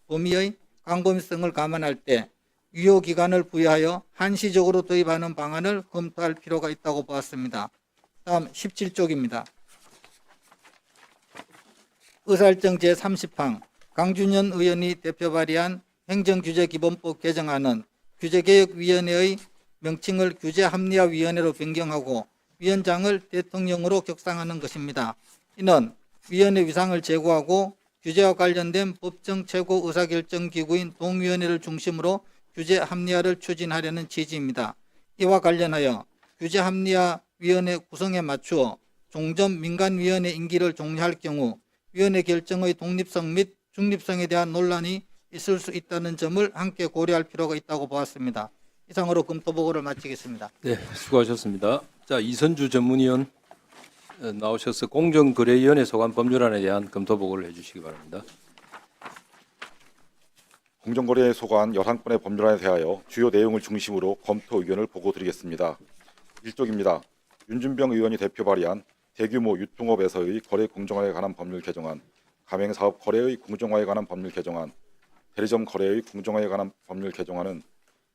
범위의 광범위성을 감안할 때 유효기간을 부여하여 한시적으로 도입하는 방안을 검토할 필요가 있다고 보았습니다. 다음 17쪽입니다. 의사일정 제30항 강준현 의원이 대표 발의한 행정규제기본법 개정안은 규제개혁위원회의 명칭을 규제합리화위원회로 변경하고 위원장을 대통령으로 격상하는 것입니다. 이는 위원회 위상을 제고하고 규제와 관련된 법정 최고 의사결정기구인 동위원회를 중심으로 규제합리화를 추진하려는 취지입니다. 이와 관련하여 규제합리화위원회 구성에 맞추어 종전 민간위원회 임기를 종료할 경우 위원회 결정의 독립성 및 중립성에 대한 논란이 있을 수 있다는 점을 함께 고려할 필요가 있다고 보았습니다. 이상으로 검토 보고를 마치겠습니다. 네, 수고하셨습니다. 자, 이선주 전문위원 나오셔서 공정거래위원회 소관 법률안에 대한 검토 보고를 해주시기 바랍니다. 공정거래에 속한 11건의 법률안에 대하여 주요 내용을 중심으로 검토 의견을 보고드리겠습니다. 1쪽입니다. 윤준병 의원이 대표 발의한 대규모 유통업에서의 거래 공정화에 관한 법률 개정안, 가맹사업 거래의 공정화에 관한 법률 개정안, 대리점 거래의 공정화에 관한 법률 개정안은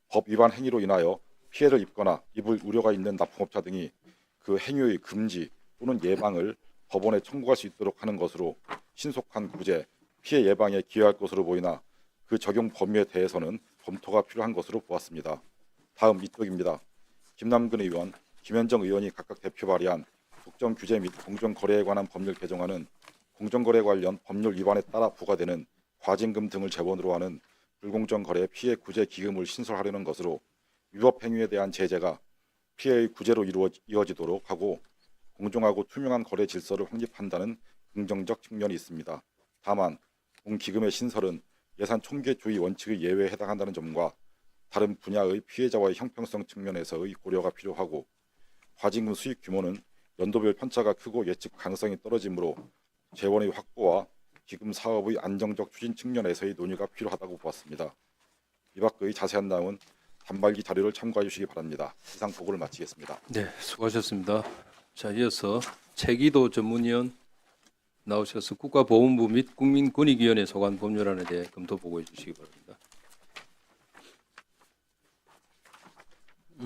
법 위반 행위로 인하여 피해를 입거나 입을 우려가 있는 납품업자 등이 그 행위의 금지 또는 예방을 법원에 청구할 수 있도록 하는 것으로 신속한 구제, 피해 예방에 기여할 것으로 보이나 그 적용 범위에 대해서는 검토가 필요한 것으로 보았습니다. 다음 2쪽입니다. 김남근 의원, 김현정 의원이 각각 대표 발의한 국정 규제 및 공정거래에 관한 법률 개정안은 공정거래 관련 법률 위반에 따라 부과되는 과징금 등을 재원으로 하는 불공정거래 피해 구제 기금을 신설하려는 것으로 위법 행위에 대한 제재가 피해의 구제로 이어지도록 하고 공정하고 투명한 거래 질서를 확립한다는 긍정적 측면이 있습니다. 다만 공기금의 신설은 예산 총계주의 원칙의 예외에 해당한다는 점과 다른 분야의 피해자와의 형평성 측면에서의 고려가 필요하고 과징금 수익 규모는 연도별 편차가 크고 예측 가능성이 떨어지므로 재원의 확보와 기금 사업의 안정적 추진 측면에서의 논의가 필요하다고 보았습니다. 이 밖의 자세한 내용은 단말기 자료를 참고해 주시기 바랍니다. 이상 보고를 마치겠습니다. 네, 수고하셨습니다. 자, 이어서 최기도 전문위원 나오셔서 국가보훈부 및 국민권익위원회 소관 법률안에 대해 검토 보고해 주시기 바랍니다.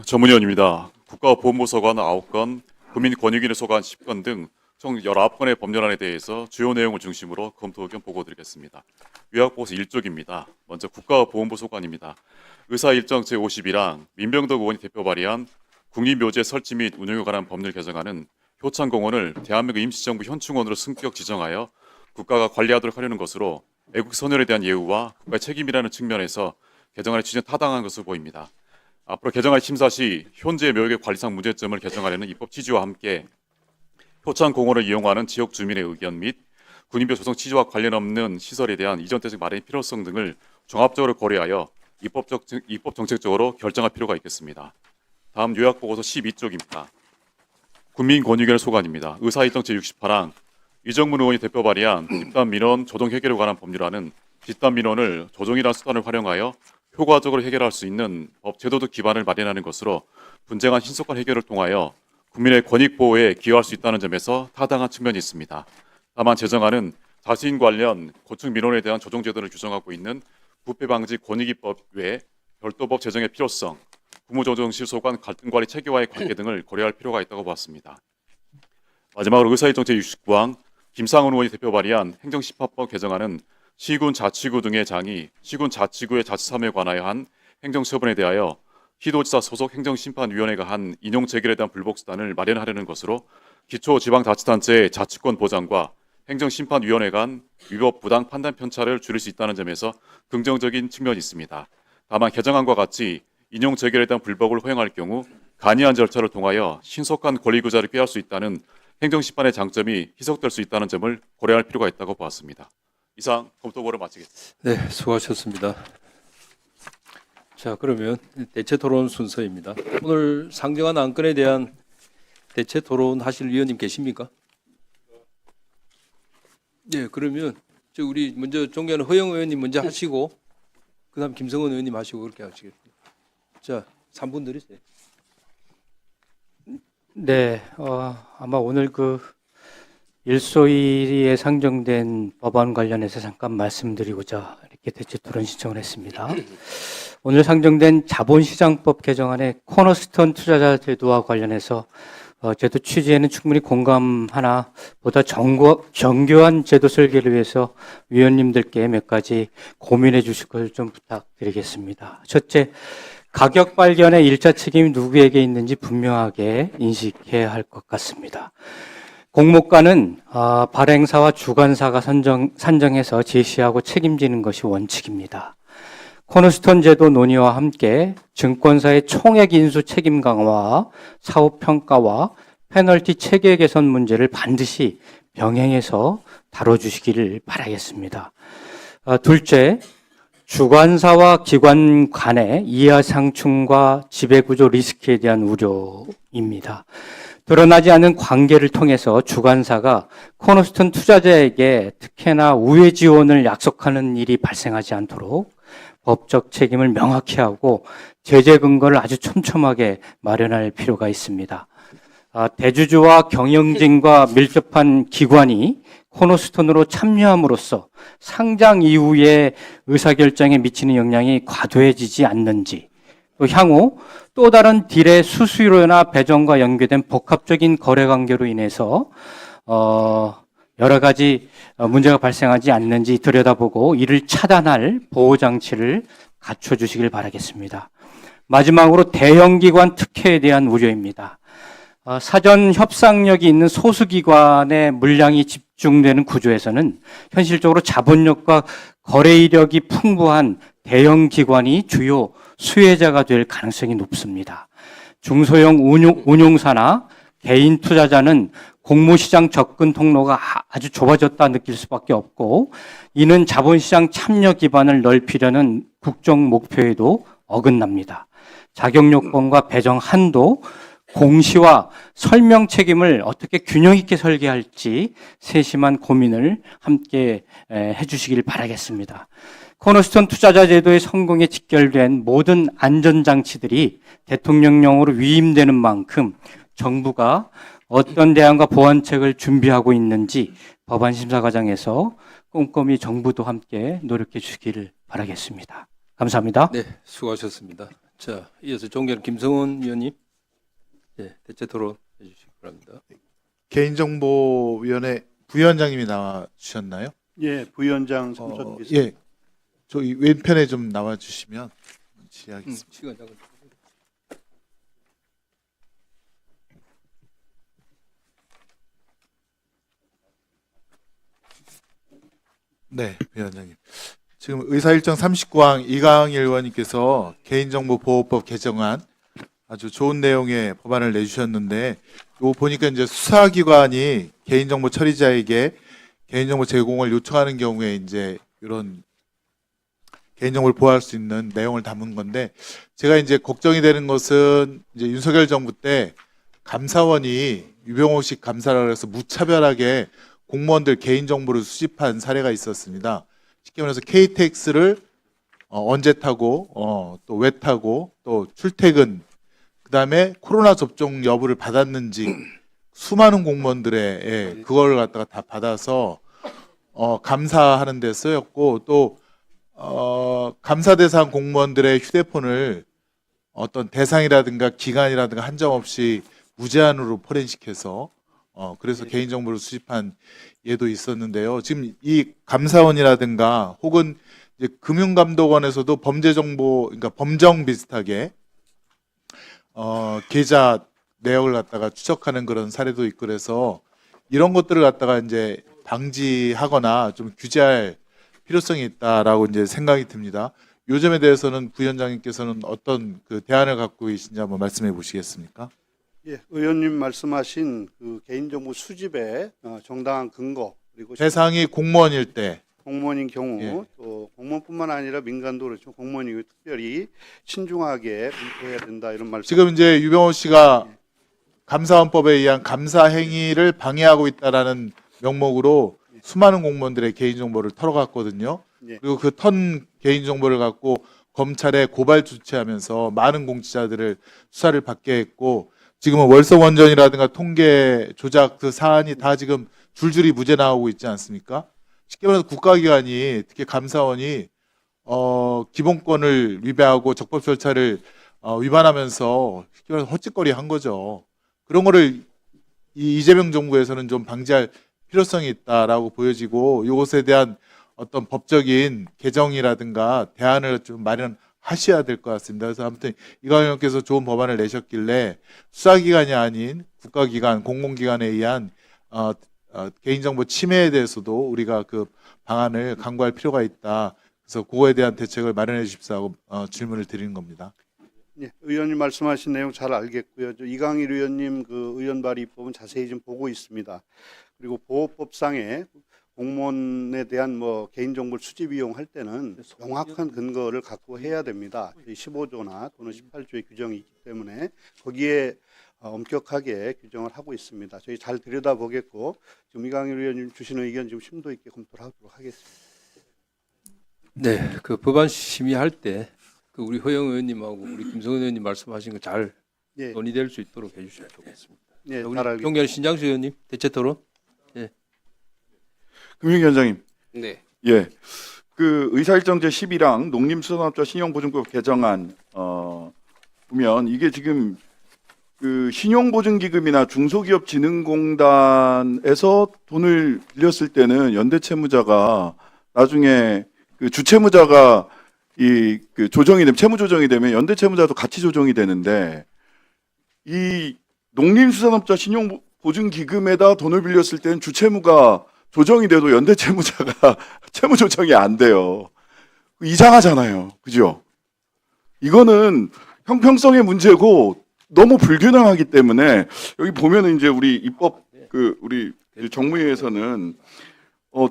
전문위원입니다. 국가보훈부 소관 9건, 국민권익위원회 소관 10건 등 총 19건의 법률안에 대해서 주요 내용을 중심으로 검토 의견 보고드리겠습니다. 요약보고서 1쪽입니다. 먼저 국가보훈부 소관입니다. 의사일정 제51항 민병덕 의원이 대표 발의한 국립묘지 설치 및 운영에 관한 법률 개정안은 효창공원을 대한민국 임시정부 현충원으로 승격 지정하여 국가가 관리하도록 하려는 것으로 애국 선열에 대한 예우와 국가의 책임이라는 측면에서 개정안의 취지는 타당한 것으로 보입니다. 앞으로 개정안 심사 시 현재 묘역의 관리상 문제점을 개정하려는 입법 취지와 함께 효창공원을 이용하는 지역 주민의 의견 및 군인묘 조성 취지와 관련 없는 시설에 대한 이전 대책 마련의 필요성 등을 종합적으로 고려하여 입법 정책적으로 결정할 필요가 있겠습니다. 다음 요약보고서 12쪽입니다. 국민권익위원회 소관입니다. 의사일정 제68항 이정문 의원이 대표 발의한 집단민원 조정 해결에 관한 법률안은 집단민원을 조정이라는 수단을 활용하여 효과적으로 해결할 수 있는 법 제도적 기반을 마련하는 것으로 분쟁한 신속한 해결을 통하여 국민의 권익 보호에 기여할 수 있다는 점에서 타당한 측면이 있습니다. 다만 제정안은 자신 관련 고충 민원에 대한 조정 제도를 규정하고 있는 부패방지 권익위법 외에 별도법 제정의 필요성, 국무조정실 소관 갈등관리 체계와의 관계 등을 고려할 필요가 있다고 보았습니다. 마지막으로 의사일정 제69항 김상훈 의원이 대표 발의한 행정심판법 개정안은 시군 자치구 등의 장이 시군 자치구의 자치사무에 관하여 한 행정처분에 대하여 시도지사 소속 행정심판위원회가 한 인용 재결에 대한 불복수단을 마련하려는 것으로 기초지방자치단체의 자치권 보장과 행정심판위원회 간 위법 부당 판단 편차를 줄일 수 있다는 점에서 긍정적인 측면이 있습니다. 다만 개정안과 같이 인용 재결에 대한 불복을 허용할 경우 간이한 절차를 통하여 신속한 권리구자를 꾀할 수 있다는 행정심판의 장점이 희석될 수 있다는 점을 고려할 필요가 있다고 보았습니다. 이상 검토보를 마치겠습니다. 네, 수고하셨습니다. 자, 그러면 대체 토론 순서입니다. 오늘 상정한 안건에 대한 대체 토론 하실 위원님 계십니까? 네, 그러면 우리 먼저 존경하는 허영 의원님 먼저 하시고 그다음 김성원 의원님 하시고 그렇게 하시겠습니다. 자, 3분 드리세요. 네, 아마 오늘 일소일에 상정된 법안 관련해서 잠깐 말씀드리고자 이렇게 대체 토론 신청을 했습니다. 오늘 상정된 자본시장법 개정안의 코너스톤 투자자 제도와 관련해서 제도 취지에는 충분히 공감하나 보다 정교한 제도 설계를 위해서 위원님들께 몇 가지 고민해 주실 것을 좀 부탁드리겠습니다. 첫째, 가격 발견의 일자 책임이 누구에게 있는지 분명하게 인식해야 할 것 같습니다. 공모가는 발행사와 주관사가 산정해서 제시하고 책임지는 것이 원칙입니다. 코너스톤 제도 논의와 함께 증권사의 총액 인수 책임 강화와 사후 평가와 페널티 체계 개선 문제를 반드시 병행해서 다뤄주시기를 바라겠습니다. 둘째, 주관사와 기관 간의 이하상충과 지배구조 리스크에 대한 우려입니다. 드러나지 않은 관계를 통해서 주관사가 코너스톤 투자자에게 특혜나 우회 지원을 약속하는 일이 발생하지 않도록 법적 책임을 명확히 하고 제재 근거를 아주 촘촘하게 마련할 필요가 있습니다. 대주주와 경영진과 밀접한 기관이 코너스톤으로 참여함으로써 상장 이후의 의사결정에 미치는 영향이 과도해지지 않는지, 또 향후 또 다른 딜의 수수료나 배정과 연계된 복합적인 거래 관계로 인해서 여러 가지 문제가 발생하지 않는지 들여다보고 이를 차단할 보호장치를 갖춰주시길 바라겠습니다. 마지막으로 대형기관 특혜에 대한 우려입니다. 사전 협상력이 있는 소수기관의 물량이 집중되는 구조에서는 현실적으로 자본력과 거래 이력이 풍부한 대형기관이 주요 수혜자가 될 가능성이 높습니다. 중소형 운용사나 개인 투자자는 공모시장 접근 통로가 아주 좁아졌다 느낄 수밖에 없고, 이는 자본시장 참여 기반을 넓히려는 국정 목표에도 어긋납니다. 자격요건과 배정 한도, 공시와 설명 책임을 어떻게 균형 있게 설계할지 세심한 고민을 함께 해주시길 바라겠습니다. 코너스톤 투자자 제도의 성공에 직결된 모든 안전장치들이 대통령령으로 위임되는 만큼 정부가 어떤 대안과 보완책을 준비하고 있는지 법안 심사 과정에서 꼼꼼히 정부도 함께 노력해 주시기를 바라겠습니다. 감사합니다. 네, 수고하셨습니다. 자, 이어서 존경 김성원 위원님, 네, 대체 토론 해주시기 바랍니다. 개인정보위원회 부위원장님이 나와 주셨나요? 예, 부위원장 참석하겠습니다. 예, 저희 왼편에 좀 나와 주시면 질의하겠습니다. 시간 잠깐. 네, 위원장님. 지금 의사일정 39항 이강일 의원님께서 개인정보보호법 개정안 아주 좋은 내용의 법안을 내주셨는데, 이거 보니까 이제 수사기관이 개인정보 처리자에게 개인정보 제공을 요청하는 경우에 이제 이런 개인정보를 보호할 수 있는 내용을 담은 건데, 제가 이제 걱정이 되는 것은 이제 윤석열 정부 때 감사원이 유병호식 감사라고 해서 무차별하게 공무원들 개인정보를 수집한 사례가 있었습니다. 쉽게 말해서 KTX를 언제 타고 또 왜 타고 또 출퇴근, 그다음에 코로나 접종 여부를 받았는지 수많은 공무원들의 그걸 갖다가 다 받아서 감사하는 데 쓰였고, 또 감사 대상 공무원들의 휴대폰을 어떤 대상이라든가 기간이라든가 한정 없이 무제한으로 포렌식해서 그래서 개인정보를 수집한 예도 있었는데요. 지금 이 감사원이라든가 혹은 이제 금융감독원에서도 범죄정보, 그러니까 범정 비슷하게 계좌 내역을 갖다가 추적하는 그런 사례도 있고, 그래서 이런 것들을 갖다가 이제 방지하거나 좀 규제할 필요성이 있다라고 이제 생각이 듭니다. 요 점에 대해서는 부위원장님께서는 어떤 그 대안을 갖고 계신지 한번 말씀해 보시겠습니까? 예, 의원님 말씀하신 그 개인정보 수집의 정당한 근거, 그리고 대상이 공무원일 때, 공무원인 경우 예. 또 공무원뿐만 아니라 민간도 그렇죠. 공무원이 특별히 신중하게 검토해야 된다 이런 말씀. 지금 이제 유병호 씨가 감사원법에 의한 감사 행위를 방해하고 있다라는 명목으로 수많은 공무원들의 개인정보를 털어갔거든요. 예. 그리고 그 턴 개인정보를 갖고 검찰에 고발 조치하면서 많은 공직자들을 수사를 받게 했고, 지금은 월성원전이라든가 통계 조작 그 사안이 다 지금 줄줄이 무죄 나오고 있지 않습니까? 쉽게 말해서 국가기관이 특히 감사원이 기본권을 위배하고 적법 절차를 위반하면서 쉽게 말해서 헛짓거리 한 거죠. 그런 거를 이 이재명 정부에서는 좀 방지할 필요성이 있다라고 보여지고 이것에 대한 어떤 법적인 개정이라든가 대안을 좀 마련하셔야 될 것 같습니다. 그래서 아무튼 이광희 의원께서 좋은 법안을 내셨길래 수사기관이 아닌 국가기관, 공공기관에 의한 개인정보 침해에 대해서도 우리가 그 방안을 강구할 필요가 있다. 그래서 그거에 대한 대책을 마련해 주십사고 질문을 드리는 겁니다. 예, 의원님 말씀하신 내용 잘 알겠고요. 이강일 의원님 그 의원 발의 입법은 자세히 좀 보고 있습니다. 그리고 보호법상에 공무원에 대한 뭐 개인정보를 수집 이용할 때는 명확한 근거를 갖고 해야 됩니다. 15조나 또는 18조의 규정이 있기 때문에 거기에 엄격하게 규정을 하고 있습니다. 저희 잘 들여다보겠고 지금 이강일 의원님 주시는 의견 좀 심도 있게 검토를 하도록 하겠습니다. 네, 그 법안 심의할 때 그 우리 허영 의원님하고 우리 김성은 의원님 말씀하신 거 잘 예, 논의될 수 있도록 해주셔야 좋겠습니다. 예, 우리 잘 알겠습니다. 존경하는 신장수 의원님 대체 토론. 금융위원장님, 네. 예, 그 의사일정 제10이랑 농림수산업자 신용보증법 개정안 보면 이게 지금 그 신용보증기금이나 중소기업진흥공단에서 돈을 빌렸을 때는 연대채무자가 나중에 그 주채무자가 그 조정이 되면 채무 조정이 되면 연대채무자도 같이 조정이 되는데 이 농림수산업자 신용보증기금에다 돈을 빌렸을 때는 주채무가 조정이 돼도 연대채무자가 채무 조정이 안 돼요. 이상하잖아요, 그죠? 이거는 형평성의 문제고 너무 불균형하기 때문에 여기 보면은 이제 우리 입법 우리 정무위에서는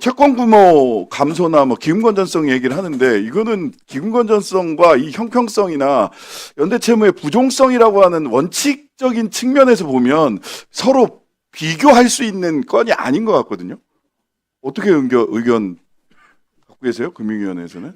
채권 규모 감소나 뭐 기금 건전성 얘기를 하는데 이거는 기금 건전성과 이 형평성이나 연대채무의 부종성이라고 하는 원칙적인 측면에서 보면 서로 비교할 수 있는 건이 아닌 것 같거든요. 어떻게 의견 갖고 계세요? 금융위원회에서는?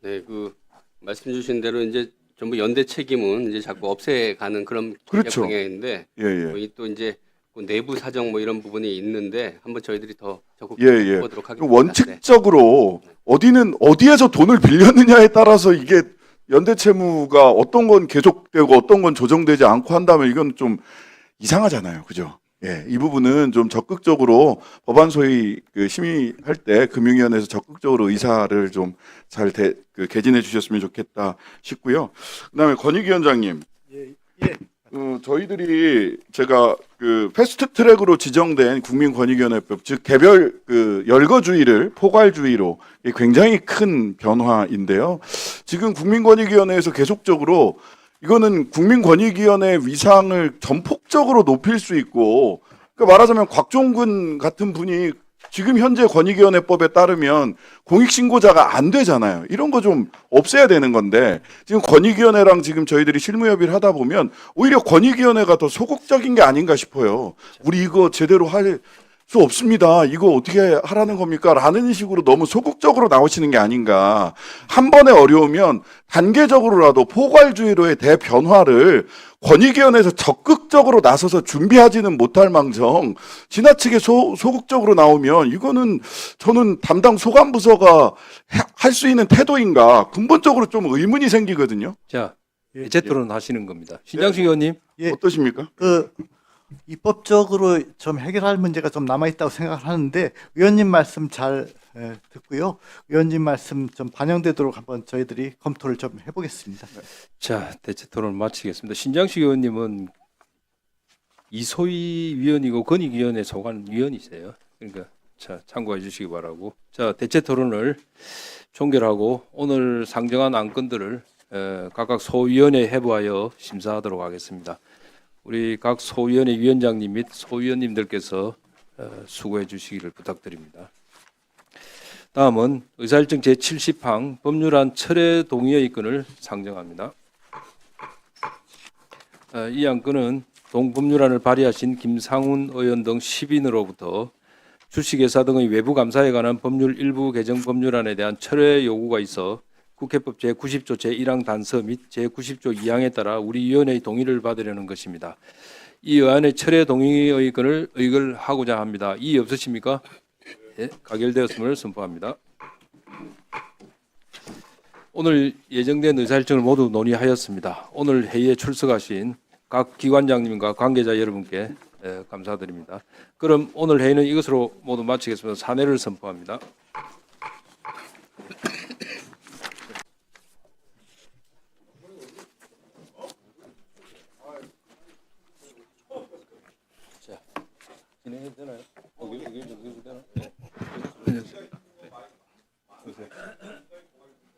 네, 그 말씀 주신 대로 이제 전부 연대 책임은 이제 자꾸 없애가는 그런 그렇죠. 방향인데 예, 예. 거기 또 이제 그 내부 사정 뭐 이런 부분이 있는데 한번 저희들이 더 적극 예, 예. 해보도록 하겠습니다. 원칙적으로 어디에서 돈을 빌렸느냐에 따라서 이게 연대채무가 어떤 건 계속되고 어떤 건 조정되지 않고 한다면 이건 좀 이상하잖아요, 그죠? 예, 이 부분은 좀 적극적으로 법안 소위 그 심의할 때 금융위원회에서 적극적으로 의사를 좀 잘 개진해 주셨으면 좋겠다 싶고요. 그다음에 권익위원장님, 저희들이 제가 그 패스트트랙으로 지정된 국민권익위원회법 즉 개별 그 열거주의를 포괄주의로 굉장히 큰 변화인데요. 지금 국민권익위원회에서 계속적으로 이거는 국민권익위원회 위상을 전폭적으로 높일 수 있고, 그러니까 말하자면 곽종근 같은 분이 지금 현재 권익위원회법에 따르면 공익신고자가 안 되잖아요. 이런 거 좀 없애야 되는 건데 지금 권익위원회랑 지금 저희들이 실무협의를 하다 보면 오히려 권익위원회가 더 소극적인 게 아닌가 싶어요. 우리 이거 제대로 할 수 없습니다. 이거 어떻게 하라는 겁니까? 라는 식으로 너무 소극적으로 나오시는 게 아닌가. 한 번에 어려우면 단계적으로라도 포괄주의로의 대변화를 권익위원회에서 적극적으로 나서서 준비하지는 못할 망정 지나치게 소극적으로 나오면 이거는 저는 담당 소관부서가 할 수 있는 태도인가 근본적으로 좀 의문이 생기거든요. 자, 대체 토론 하시는 겁니다. 신장수 의원님. 어떠십니까? 입법적으로 좀 해결할 문제가 좀 남아있다고 생각하는데 의원님 말씀 잘 듣고요. 의원님 말씀 좀 반영되도록 한번 저희들이 검토를 좀 해보겠습니다. 자, 대체 토론을 마치겠습니다. 신장식 의원님은 이소희 위원이고 권익위원회 소관위원이세요. 그러니까 자, 참고해 주시기 바라고. 자, 대체 토론을 종결하고 오늘 상정한 안건들을 각각 소위원회에 해부하여 심사하도록 하겠습니다. 우리 각 소위원회 위원장님 및 소위원님들께서 수고해 주시기를 부탁드립니다. 다음은 의사일정 제70항 법률안 철회 동의의 건을 상정합니다. 이 안건은 동법률안을 발의하신 김상훈 의원 등 10인으로부터 주식회사 등의 외부 감사에 관한 법률 일부 개정 법률안에 대한 철회 요구가 있어 국회법 제90조 제1항 단서 및 제90조 2항에 따라 우리 위원회의 동의를 받으려는 것입니다. 이 의안의 철회 동의의 건을 의결하고자 합니다. 이의 없으십니까? 예, 가결되었음을 선포합니다. 오늘 예정된 의사일정을 모두 논의하였습니다. 오늘 회의에 출석하신 각 기관장님과 관계자 여러분께 감사드립니다. 그럼 오늘 회의는 이것으로 모두 마치겠습니다. 사내를 선포합니다. 자, 진행해도 되나요?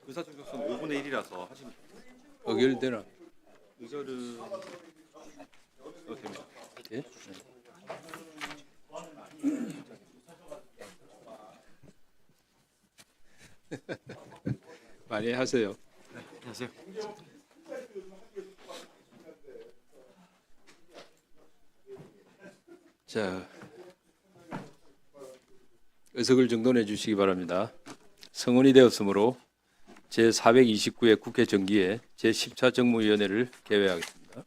의사진행은 5분의 1이라서 하시면 의결되나? 의결은 됩니다. 예? 많이 하세요. 안녕하세요. 자, 의석을 정돈해 주시기 바랍니다. 성원이 되었으므로 제429회 국회 정기에 제10차 정무위원회를 개회하겠습니다.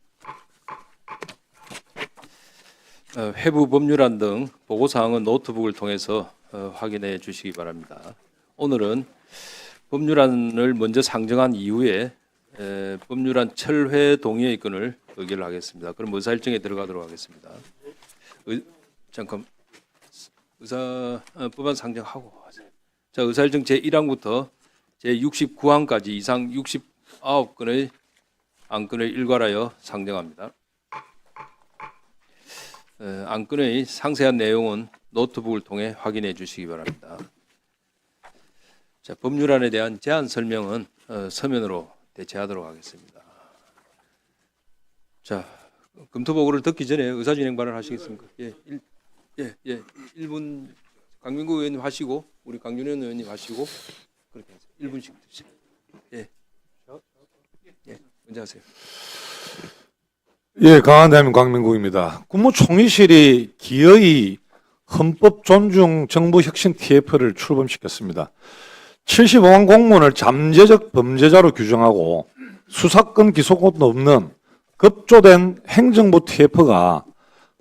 회부 법률안 등 보고사항은 노트북을 통해서 확인해 주시기 바랍니다. 오늘은 법률안을 먼저 상정한 이후에 법률안 철회 동의의 건을 의결하겠습니다. 그럼 의사일정에 들어가도록 하겠습니다. 잠깐 법안 상정하고 하세요. 자, 의사일정 제1항부터 제69항까지 이상 69건의 안건을 일괄하여 상정합니다. 안건의 상세한 내용은 노트북을 통해 확인해 주시기 바랍니다. 자, 법률안에 대한 제안 설명은 서면으로 대체하도록 하겠습니다. 자, 검토보고를 듣기 전에 의사진행 발언 하시겠습니까? 예, 1분 강민구 의원님 하시고 우리 강준현 의원님 하시고 그렇게 해서 1분씩 드세요. 예, 먼저 하세요. 예, 강한 대한민국 강민국입니다. 국무총리실이 기어이 헌법 존중 정부 혁신 TF를 출범시켰습니다. 75만 공무원을 잠재적 범죄자로 규정하고 수사권 기소권도 없는 급조된 행정부 TF가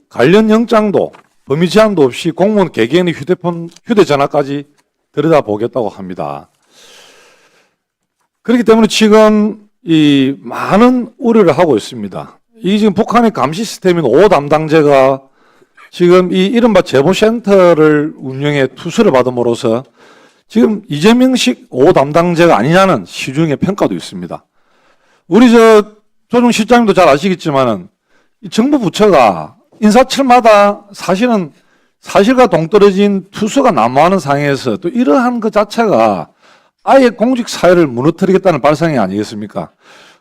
관련 영장도 범위 제한도 없이 공무원 개개인의 휴대전화까지 들여다보겠다고 합니다. 그렇기 때문에 지금 이 많은 우려를 하고 있습니다. 이 지금 북한의 감시 시스템인 5 담당제가 지금 이 이른바 제보센터를 운영해 투수를 받음으로써 지금 이재명식 5 담당제가 아니냐는 시중의 평가도 있습니다. 우리 조정실장님도 잘 아시겠지만은 이 정부 부처가 인사철마다 사실은 사실과 동떨어진 투수가 난무하는 상황에서 또 이러한 것 자체가 아예 공직 사회를 무너뜨리겠다는 발상이 아니겠습니까?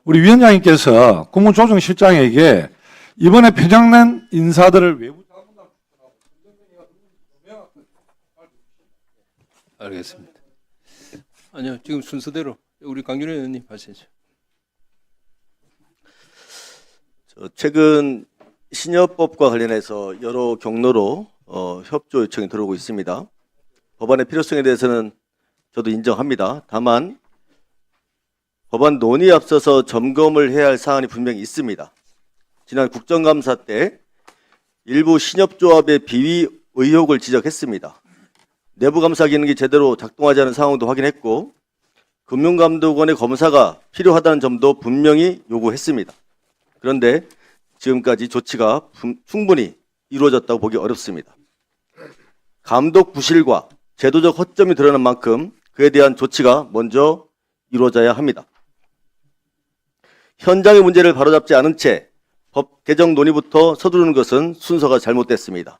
우리 위원장님께서 국무조정실장에게 이번에 편향된 인사들을 외부 알겠습니다. 아니요, 지금 순서대로 우리 강준현 의원님 하시죠. 최근 신여법과 관련해서 여러 경로로 협조 요청이 들어오고 있습니다. 법안의 필요성에 대해서는 저도 인정합니다. 다만 법안 논의에 앞서서 점검을 해야 할 사안이 분명히 있습니다. 지난 국정감사 때 일부 신협조합의 비위 의혹을 지적했습니다. 내부감사 기능이 제대로 작동하지 않은 상황도 확인했고 금융감독원의 검사가 필요하다는 점도 분명히 요구했습니다. 그런데 지금까지 조치가 충분히 이루어졌다고 보기 어렵습니다. 감독 부실과 제도적 허점이 드러난 만큼 그에 대한 조치가 먼저 이루어져야 합니다. 현장의 문제를 바로잡지 않은 채 법 개정 논의부터 서두르는 것은 순서가 잘못됐습니다.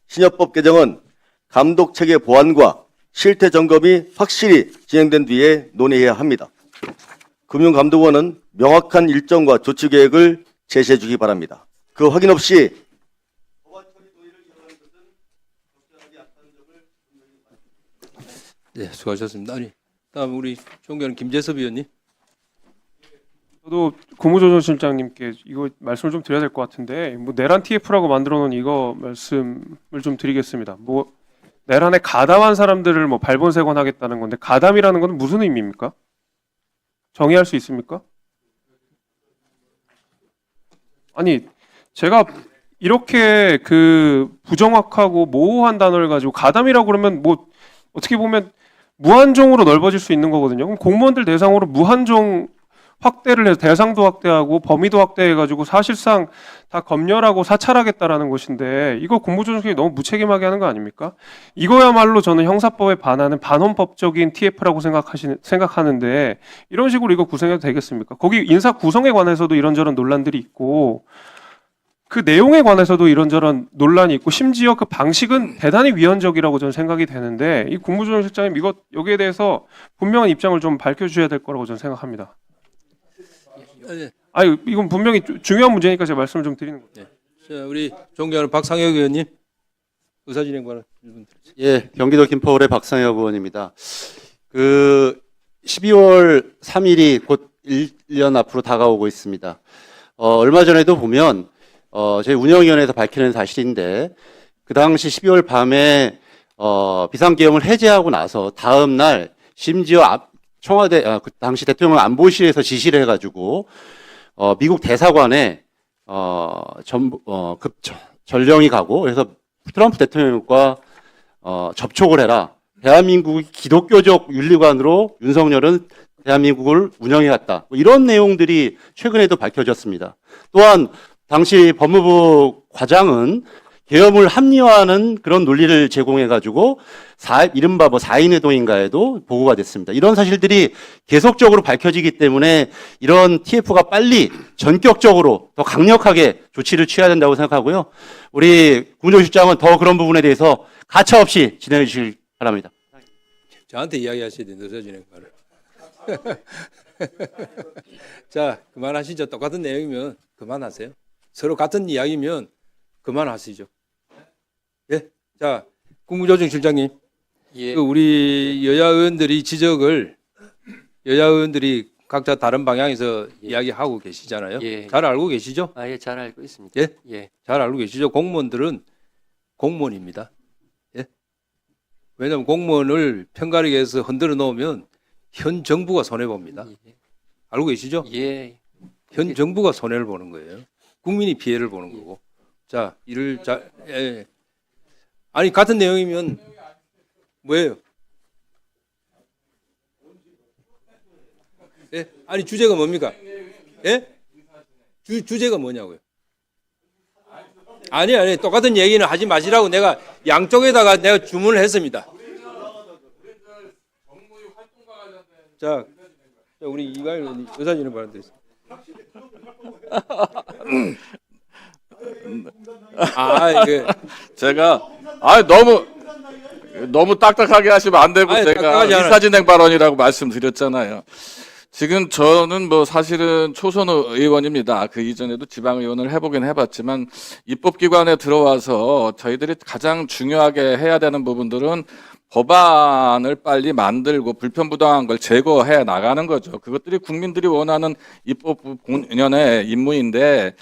신협법 개정은 감독 체계 보완과 실태 점검이 확실히 진행된 뒤에 논의해야 합니다. 금융감독원은 명확한 일정과 조치 계획을 제시해 주기 바랍니다. 그 확인 없이 네, 수고하셨습니다. 아니, 다음 우리 존경하는 김재섭 의원님. 저도 국무조정실장님께 이거 말씀을 좀 드려야 될 것 같은데 뭐 내란 TF라고 만들어 놓은 이거 말씀을 좀 드리겠습니다. 뭐 내란에 가담한 사람들을 뭐 발본색원하겠다는 건데 가담이라는 건 무슨 의미입니까? 정의할 수 있습니까? 아니 제가 이렇게 그 부정확하고 모호한 단어를 가지고 가담이라고 그러면 뭐 어떻게 보면 무한정으로 넓어질 수 있는 거거든요. 그럼 공무원들 대상으로 무한정 확대를 해서 대상도 확대하고 범위도 확대해가지고 사실상 다 검열하고 사찰하겠다라는 것인데 이거 공무조정실이 너무 무책임하게 하는 거 아닙니까? 이거야말로 저는 형사법에 반하는 반헌법적인 TF라고 생각하는데 이런 식으로 이거 구성해도 되겠습니까? 거기 인사 구성에 관해서도 이런저런 논란들이 있고 그 내용에 관해서도 이런저런 논란이 있고 심지어 그 방식은 대단히 위헌적이라고 저는 생각이 되는데 이 국무조정실장님 이거 여기에 대해서 분명한 입장을 좀 밝혀주셔야 될 거라고 저는 생각합니다. 아니 이건 분명히 중요한 문제니까 제가 말씀을 좀 드리는 거예요. 자, 우리 존경하는 박상혁 의원님 의사진행 발언 1분 드리죠. 예, 경기도 김포울의 박상혁 의원입니다. 그 12월 3일이 곧 1년 앞으로 다가오고 있습니다. 얼마 전에도 보면 저희 운영위원회에서 밝히는 사실인데 그 당시 12월 밤에 비상계엄을 해제하고 나서 다음 날 심지어 청와대 그 당시 대통령 안보실에서 지시를 해가지고 미국 대사관에 전령이 가고 그래서 트럼프 대통령과 접촉을 해라. 대한민국이 기독교적 윤리관으로 윤석열은 대한민국을 운영해왔다. 뭐 이런 내용들이 최근에도 밝혀졌습니다. 또한 당시 법무부 과장은 계엄을 합리화하는 그런 논리를 제공해가지고 이른바 4인 회동인가에도 보고가 됐습니다. 이런 사실들이 계속적으로 밝혀지기 때문에 이런 TF가 빨리 전격적으로 더 강력하게 조치를 취해야 된다고 생각하고요. 우리 국무조정실장은 더 그런 부분에 대해서 가차없이 진행해 주시길 바랍니다. 저한테 이야기하셔야 되는데 의사진행 발언. 자, 그만하시죠. 똑같은 내용이면 그만하세요. 서로 같은 이야기면 그만하시죠. 예, 자 국무조정실장님, 예. 그 우리 여야 의원들이 지적을 여야 의원들이 각자 다른 방향에서 이야기하고 계시잖아요. 예. 잘 알고 계시죠? 아, 예, 잘 알고 있습니다. 예, 예. 잘 알고 계시죠? 공무원들은 공무원입니다. 예, 왜냐하면 공무원을 편가르게 해서 흔들어 놓으면 현 정부가 손해 봅니다. 알고 계시죠? 예. 현 정부가 손해를 보는 거예요. 국민이 피해를 보는 거고. 자, 이를 예. 아니 같은 내용이면 뭐예요? 예? 아니 주제가 뭡니까? 예? 주제가 뭐냐고요? 아니 똑같은 얘기는 하지 마시라고 내가 양쪽에다가 내가 주문을 했습니다. 자 우리 이가일 의사진행 발언 드리겠습니다. 제가 너무 딱딱하게 하시면 안 되고 제가 의사진행 발언이라고 말씀드렸잖아요. 지금 저는 뭐 사실은 초선 의원입니다. 그 이전에도 지방 의원을 해보긴 해봤지만 입법기관에 들어와서 저희들이 가장 중요하게 해야 되는 부분들은 법안을 빨리 만들고 불편부당한 걸 제거해 나가는 거죠. 그것들이 국민들이 원하는 입법 본연의 임무인데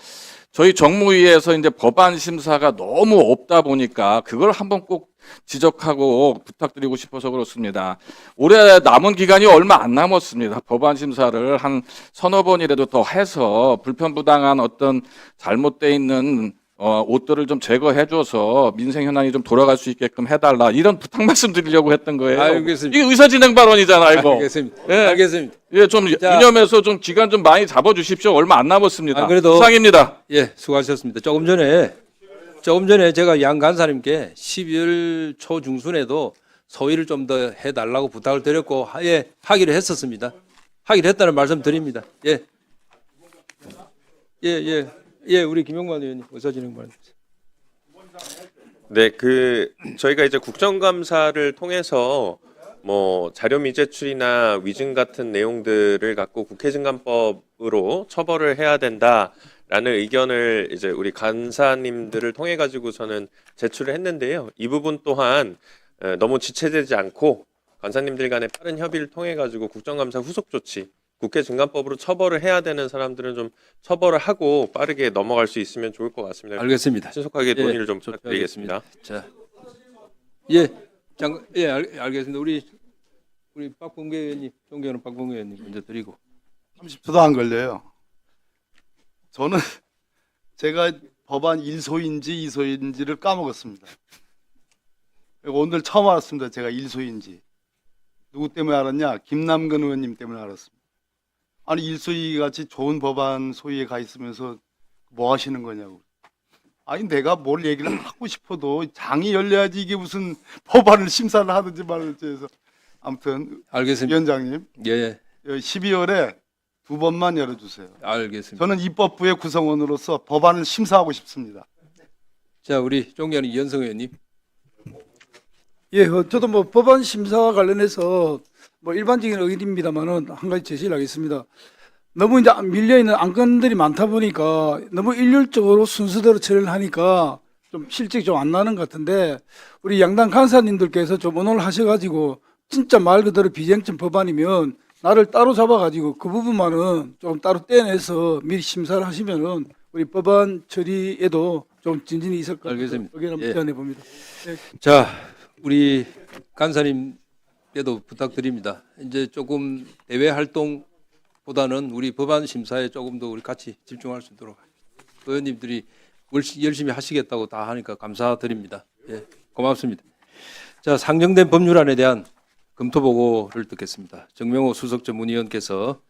저희 정무위에서 이제 법안 심사가 너무 없다 보니까 그걸 한번 꼭 지적하고 부탁드리고 싶어서 그렇습니다. 올해 남은 기간이 얼마 안 남았습니다. 법안 심사를 한 서너 번이라도 더 해서 불편부당한 어떤 잘못돼 있는 옷들을 좀 제거해줘서 민생 현안이 좀 돌아갈 수 있게끔 해달라 이런 부탁 말씀드리려고 했던 거예요. 알겠습니다. 이게 의사진행 발언이잖아요, 이거. 알겠습니다. 예. 알겠습니다. 예, 좀 유념해서 좀 기간 좀 많이 잡아주십시오. 얼마 안 남았습니다. 그래도 이상입니다. 예, 수고하셨습니다. 조금 전에 제가 양 간사님께 12월 초 중순에도 소위를 좀 더 해달라고 부탁을 드렸고 하기로 했었습니다. 하기로 했다는 말씀 드립니다. 우리 김용만 의원님 의사진행 발언. 네, 저희가 이제 국정감사를 통해서 뭐 자료 미제출이나 위증 같은 내용들을 갖고 국회증감법으로 처벌을 해야 된다라는 의견을 이제 우리 간사님들을 통해 가지고 저는 제출을 했는데요. 이 부분 또한 너무 지체되지 않고 간사님들 간의 빠른 협의를 통해 가지고 국정감사 후속 조치, 국회증감법으로 처벌을 해야 되는 사람들은 좀 처벌을 하고 빠르게 넘어갈 수 있으면 좋을 것 같습니다. 알겠습니다. 신속하게 논의를 좀 부탁드리겠습니다. 자, 알겠습니다. 우리 박봉계 의원님, 존경하는 박봉계 의원님 먼저 드리고. 30초도 안 걸려요. 저는 제가 법안 1소인지 2소인지를 까먹었습니다. 그리고 오늘 처음 알았습니다. 제가 1소인지. 누구 때문에 알았냐? 김남근 의원님 때문에 알았습니다. 아니 1소위 같이 좋은 법안 소위에 가 있으면서 뭐 하시는 거냐고. 아니 내가 뭘 얘기를 하고 싶어도 장이 열려야지 이게 무슨 법안을 심사를 하든지 말든지 해서 아무튼 알겠습니다. 위원장님 예, 12월에 2번만 열어주세요. 알겠습니다. 저는 입법부의 구성원으로서 법안을 심사하고 싶습니다. 자, 우리 존경하는 이현성 의원님. 예, 저도 뭐 법안 심사와 관련해서 뭐 일반적인 의견입니다만은 한 가지 제시를 하겠습니다. 너무 이제 밀려 있는 안건들이 많다 보니까 너무 일률적으로 순서대로 처리를 하니까 좀 실적이 좀 안 나는 것 같은데 우리 양당 간사님들께서 좀 의논을 하셔가지고 진짜 말 그대로 비쟁점 법안이면 나를 따로 잡아가지고 그 부분만은 좀 따로 떼내서 미리 심사를 하시면은 우리 법안 처리에도 좀 진전이 있을 것 같아요. 알겠습니다. 의견 한번 예. 제안해 봅니다. 네. 자, 우리 간사님께도 부탁드립니다. 이제 조금 대외 활동보다는 우리 법안 심사에 조금 더 우리 같이 집중할 수 있도록 의원님들이 열심히 하시겠다고 다 하니까 감사드립니다. 예, 고맙습니다. 자, 상정된 법률안에 대한 검토 보고를 듣겠습니다. 정명호 수석 전문위원께서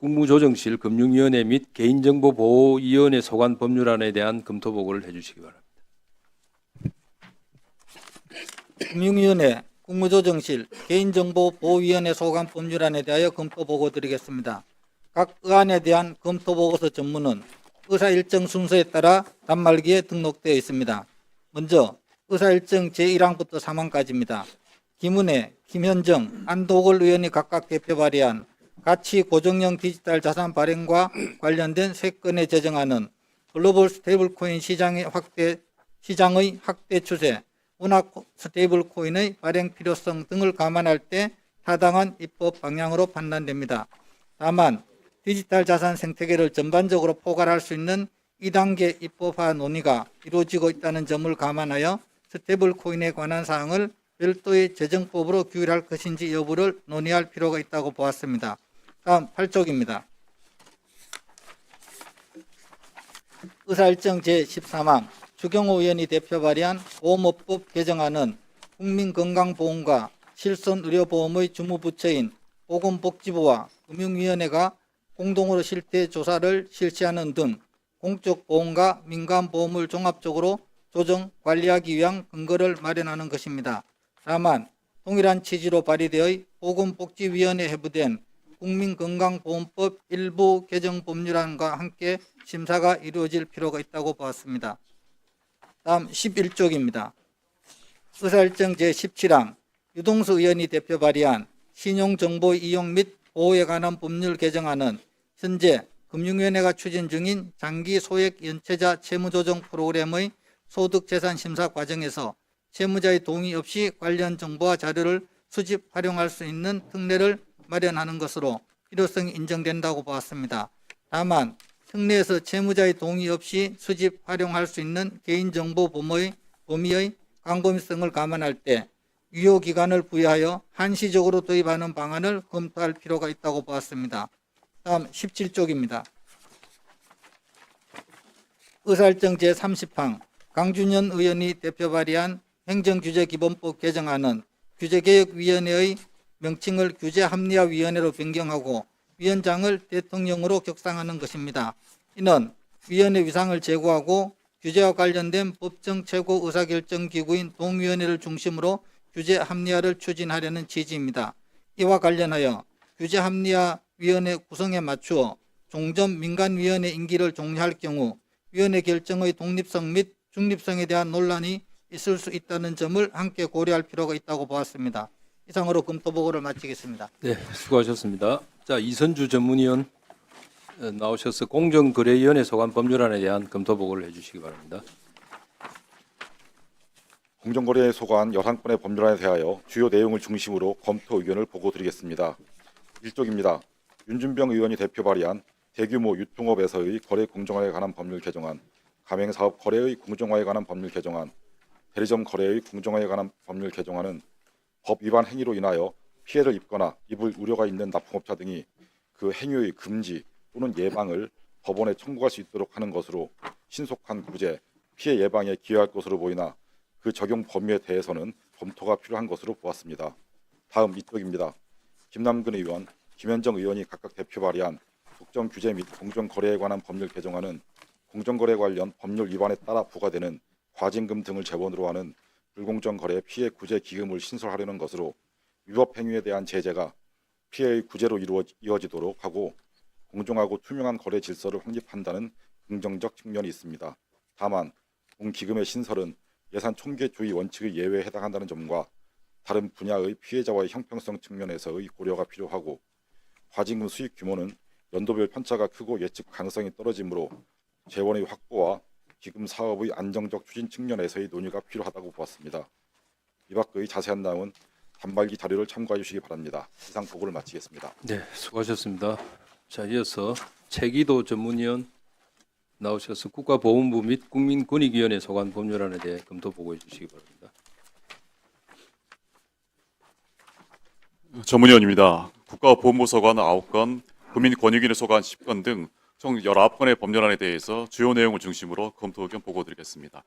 국무조정실 금융위원회 및 개인정보보호위원회 소관 법률안에 대한 검토 보고를 해주시기 바랍니다. 금융위원회, 국무조정실, 개인정보보호위원회 소관 법률안에 대하여 검토 보고 드리겠습니다. 각 의안에 대한 검토 보고서 전문은 의사 일정 순서에 따라 단말기에 등록되어 있습니다. 먼저 의사 일정 제1항부터 3항까지입니다. 김은혜, 김현정, 안도걸 의원이 각각 대표 발의한 가치 고정형 디지털 자산 발행과 관련된 3건의 제정안은 글로벌 스테이블 코인 시장의 확대 추세, 문화 스테이블 코인의 발행 필요성 등을 감안할 때 타당한 입법 방향으로 판단됩니다. 다만 디지털 자산 생태계를 전반적으로 포괄할 수 있는 2단계 입법화 논의가 이루어지고 있다는 점을 감안하여 스테이블 코인에 관한 사항을 별도의 재정법으로 규율할 것인지 여부를 논의할 필요가 있다고 보았습니다. 다음 8쪽입니다. 의사일정 제13항 주경호 의원이 대표 발의한 보험업법 개정안은 국민건강보험과 실손의료보험의 주무부처인 보건복지부와 금융위원회가 공동으로 실태조사를 실시하는 등 공적 보험과 민간보험을 종합적으로 조정, 관리하기 위한 근거를 마련하는 것입니다. 다만 동일한 취지로 발의되어 보건복지위원회에 회부된 국민건강보험법 일부 개정 법률안과 함께 심사가 이루어질 필요가 있다고 보았습니다. 다음 11쪽입니다. 의사일정 제17항 유동수 의원이 대표 발의한 신용정보 이용 및 보호에 관한 법률 개정안은 현재 금융위원회가 추진 중인 장기 소액 연체자 채무조정 프로그램의 소득재산심사 과정에서 채무자의 동의 없이 관련 정보와 자료를 수집 활용할 수 있는 특례를 마련하는 것으로 필요성이 인정된다고 보았습니다. 다만 특례에서 채무자의 동의 없이 수집 활용할 수 있는 개인정보 범위의 광범위성을 감안할 때 유효기간을 부여하여 한시적으로 도입하는 방안을 검토할 필요가 있다고 보았습니다. 다음 17쪽입니다. 의사일정 제30항 강준현 의원이 대표 발의한 행정규제기본법 개정안은 규제개혁위원회의 명칭을 규제합리화위원회로 변경하고 위원장을 대통령으로 격상하는 것입니다. 이는 위원회 위상을 제고하고 규제와 관련된 법정 최고 의사결정기구인 동위원회를 중심으로 규제 합리화를 추진하려는 취지입니다. 이와 관련하여 규제 합리화위원회 구성에 맞추어 종전 민간위원회 임기를 종료할 경우 위원회 결정의 독립성 및 중립성에 대한 논란이 있을 수 있다는 점을 함께 고려할 필요가 있다고 보았습니다. 이상으로 검토 보고를 마치겠습니다. 네, 수고하셨습니다. 자, 이선주 전문위원 나오셔서 공정거래위원회 소관 법률안에 대한 검토 보고를 해주시기 바랍니다. 공정거래 소관 11건의 법률안에 대하여 주요 내용을 중심으로 검토 의견을 보고 드리겠습니다. 1쪽입니다. 윤준병 의원이 대표 발의한 대규모 유통업에서의 거래 공정화에 관한 법률 개정안, 가맹사업 거래의 공정화에 관한 법률 개정안, 대리점 거래의 공정화에 관한 법률 개정안은 법 위반 행위로 인하여 피해를 입거나 입을 우려가 있는 납품업자 등이 그 행위의 금지 또는 예방을 법원에 청구할 수 있도록 하는 것으로 신속한 구제, 피해 예방에 기여할 것으로 보이나 그 적용 범위에 대해서는 검토가 필요한 것으로 보았습니다. 다음 이쪽입니다. 김남근 의원, 김현정 의원이 각각 대표 발의한 국정 규제 및 공정거래에 관한 법률 개정안은 공정거래 관련 법률 위반에 따라 부과되는 과징금 등을 재원으로 하는 불공정거래 피해 구제 기금을 신설하려는 것으로 위법 행위에 대한 제재가 피해의 구제로 이어지도록 하고 공정하고 투명한 거래 질서를 확립한다는 긍정적 측면이 있습니다. 다만 공기금의 신설은 예산 총계주의 원칙의 예외에 해당한다는 점과 다른 분야의 피해자와의 형평성 측면에서의 고려가 필요하고 과징금 수익 규모는 연도별 편차가 크고 예측 가능성이 떨어지므로 재원의 확보와 기금 사업의 안정적 추진 측면에서의 논의가 필요하다고 보았습니다. 이 밖의 자세한 내용은 단말기 자료를 참고해 주시기 바랍니다. 이상 보고를 마치겠습니다. 네, 수고하셨습니다. 자, 이어서 최기도 전문위원 나오셔서 국가보훈부 및 국민권익위원회 소관 법률안에 대해 검토 보고해 주시기 바랍니다. 전문위원입니다. 국가보훈부 소관 9건, 국민권익위원회 소관 10건 등 총 19건의 법률안에 대해서 주요 내용을 중심으로 검토 의견 보고드리겠습니다.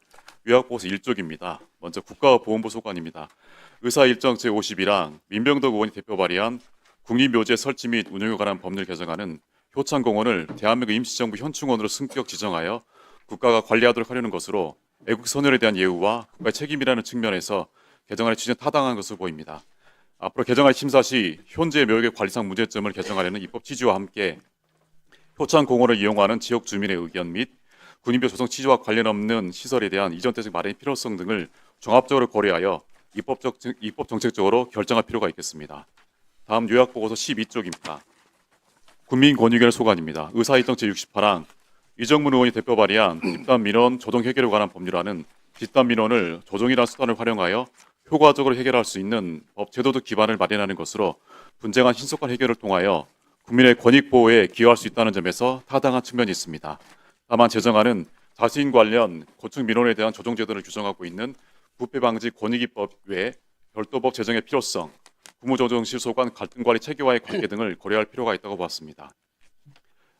요약보고서 1쪽입니다. 먼저 국가보훈부 소관입니다. 의사일정 제51항 민병덕 의원이 대표 발의한 국립묘지 설치 및 운영에 관한 법률 개정안은 효창공원을 대한민국 임시정부 현충원으로 승격 지정하여 국가가 관리하도록 하려는 것으로 애국 선열에 대한 예우와 국가의 책임이라는 측면에서 개정안의 취지는 타당한 것으로 보입니다. 앞으로 개정안 심사 시 현재 묘역의 관리상 문제점을 개정하려는 입법 취지와 함께 효창공원을 이용하는 지역 주민의 의견 및 군인묘 조성 취지와 관련 없는 시설에 대한 이전 대책 마련의 필요성 등을 종합적으로 고려하여 입법 정책적으로 결정할 필요가 있겠습니다. 다음 요약보고서 12쪽입니다. 국민권익위원회 소관입니다. 의사일정 제68항 이정문 의원이 대표 발의한 집단민원 조정 해결에 관한 법률안은 집단민원을 조정이라는 수단을 활용하여 효과적으로 해결할 수 있는 법 제도적 기반을 마련하는 것으로 분쟁한 신속한 해결을 통하여 국민의 권익 보호에 기여할 수 있다는 점에서 타당한 측면이 있습니다. 다만 제정안은 자신 관련 고층 민원에 대한 조정 제도를 규정하고 있는 부패 방지 권익위법 외에 별도 법 제정의 필요성, 국무조정실 소관 갈등 관리 체계와의 관계 등을 고려할 필요가 있다고 봤습니다.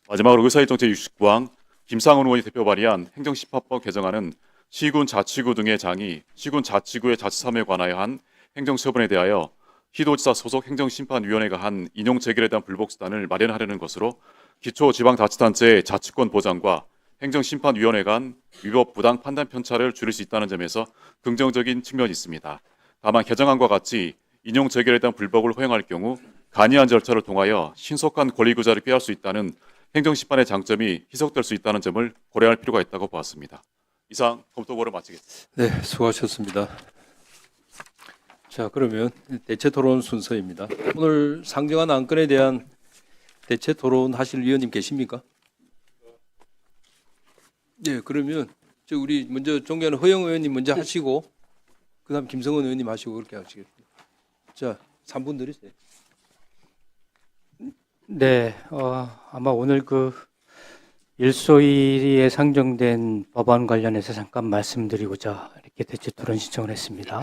마지막으로 의사일정 제69항 김상훈 의원이 대표 발의한 행정심판법 개정안은 시군 자치구 등의 장이 시군 자치구의 자치사무에 관하여 한 행정처분에 대하여 시도지사 소속 행정심판위원회가 한 인용 재결에 대한 불복수단을 마련하려는 것으로 기초지방자치단체의 자치권 보장과 행정심판위원회 간 위법 부당 판단 편차를 줄일 수 있다는 점에서 긍정적인 측면이 있습니다. 다만 개정안과 같이 인용 재결에 대한 불복을 허용할 경우 간이한 절차를 통하여 신속한 권리구자를 꾀할 수 있다는 행정심판의 장점이 희석될 수 있다는 점을 고려할 필요가 있다고 보았습니다. 이상 검토보를 마치겠습니다. 네, 수고하셨습니다. 자, 그러면 대체 토론 순서입니다. 오늘 상정한 안건에 대한 대체 토론 하실 위원님 계십니까? 네, 그러면 우리 먼저 존경하는 허영 의원님 먼저 하시고 그다음 김성원 의원님 하시고 그렇게 하시겠습니다. 자, 3분 드리세요. 네, 아마 오늘 그 일소일에 상정된 법안 관련해서 잠깐 말씀드리고자 이렇게 대체 토론 신청을 했습니다.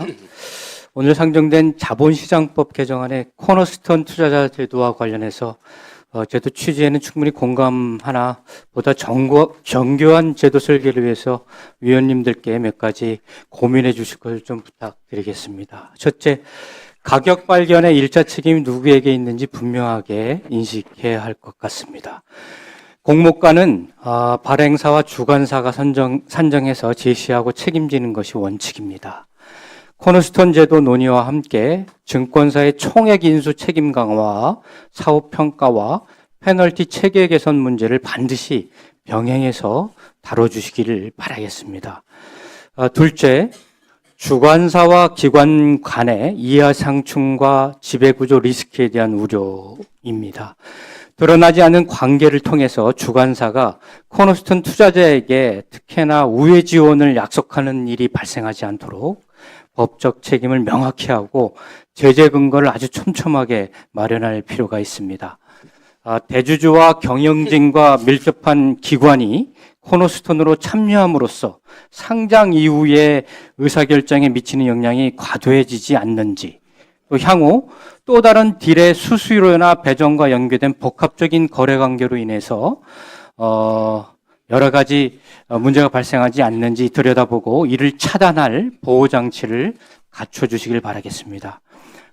오늘 상정된 자본시장법 개정안의 코너스톤 투자자 제도와 관련해서 제도 취지에는 충분히 공감하나 보다 정교한 제도 설계를 위해서 위원님들께 몇 가지 고민해 주실 것을 좀 부탁드리겠습니다. 첫째, 가격 발견의 1차 책임이 누구에게 있는지 분명하게 인식해야 할 것 같습니다. 공모가는 발행사와 주관사가 산정해서 제시하고 책임지는 것이 원칙입니다. 코너스톤 제도 논의와 함께 증권사의 총액 인수 책임 강화와 사후 평가와 페널티 체계 개선 문제를 반드시 병행해서 다뤄주시기를 바라겠습니다. 둘째, 주관사와 기관 간의 이하 상충과 지배구조 리스크에 대한 우려입니다. 드러나지 않은 관계를 통해서 주관사가 코너스톤 투자자에게 특혜나 우회 지원을 약속하는 일이 발생하지 않도록 법적 책임을 명확히 하고 제재 근거를 아주 촘촘하게 마련할 필요가 있습니다. 대주주와 경영진과 밀접한 기관이 코너스톤으로 참여함으로써 상장 이후의 의사결정에 미치는 영향이 과도해지지 않는지, 또 향후 또 다른 딜의 수수료나 배정과 연계된 복합적인 거래 관계로 인해서 여러 가지 문제가 발생하지 않는지 들여다보고 이를 차단할 보호 장치를 갖춰주시길 바라겠습니다.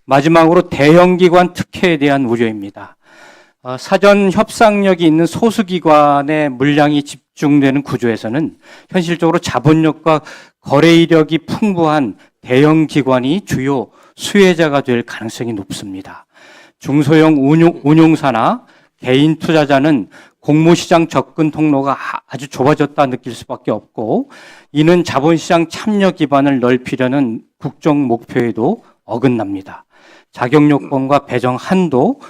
마지막으로 대형기관 특혜에 대한 우려입니다. 사전 협상력이 있는 소수기관의 물량이 집중되는 구조에서는 현실적으로 자본력과 거래 이력이 풍부한 대형기관이 주요 수혜자가 될 가능성이 높습니다. 중소형 운용사나 개인 투자자는 공모시장 접근 통로가 아주 좁아졌다 느낄 수밖에 없고, 이는 자본시장 참여 기반을 넓히려는 국정 목표에도 어긋납니다. 자격요건과 배정 한도,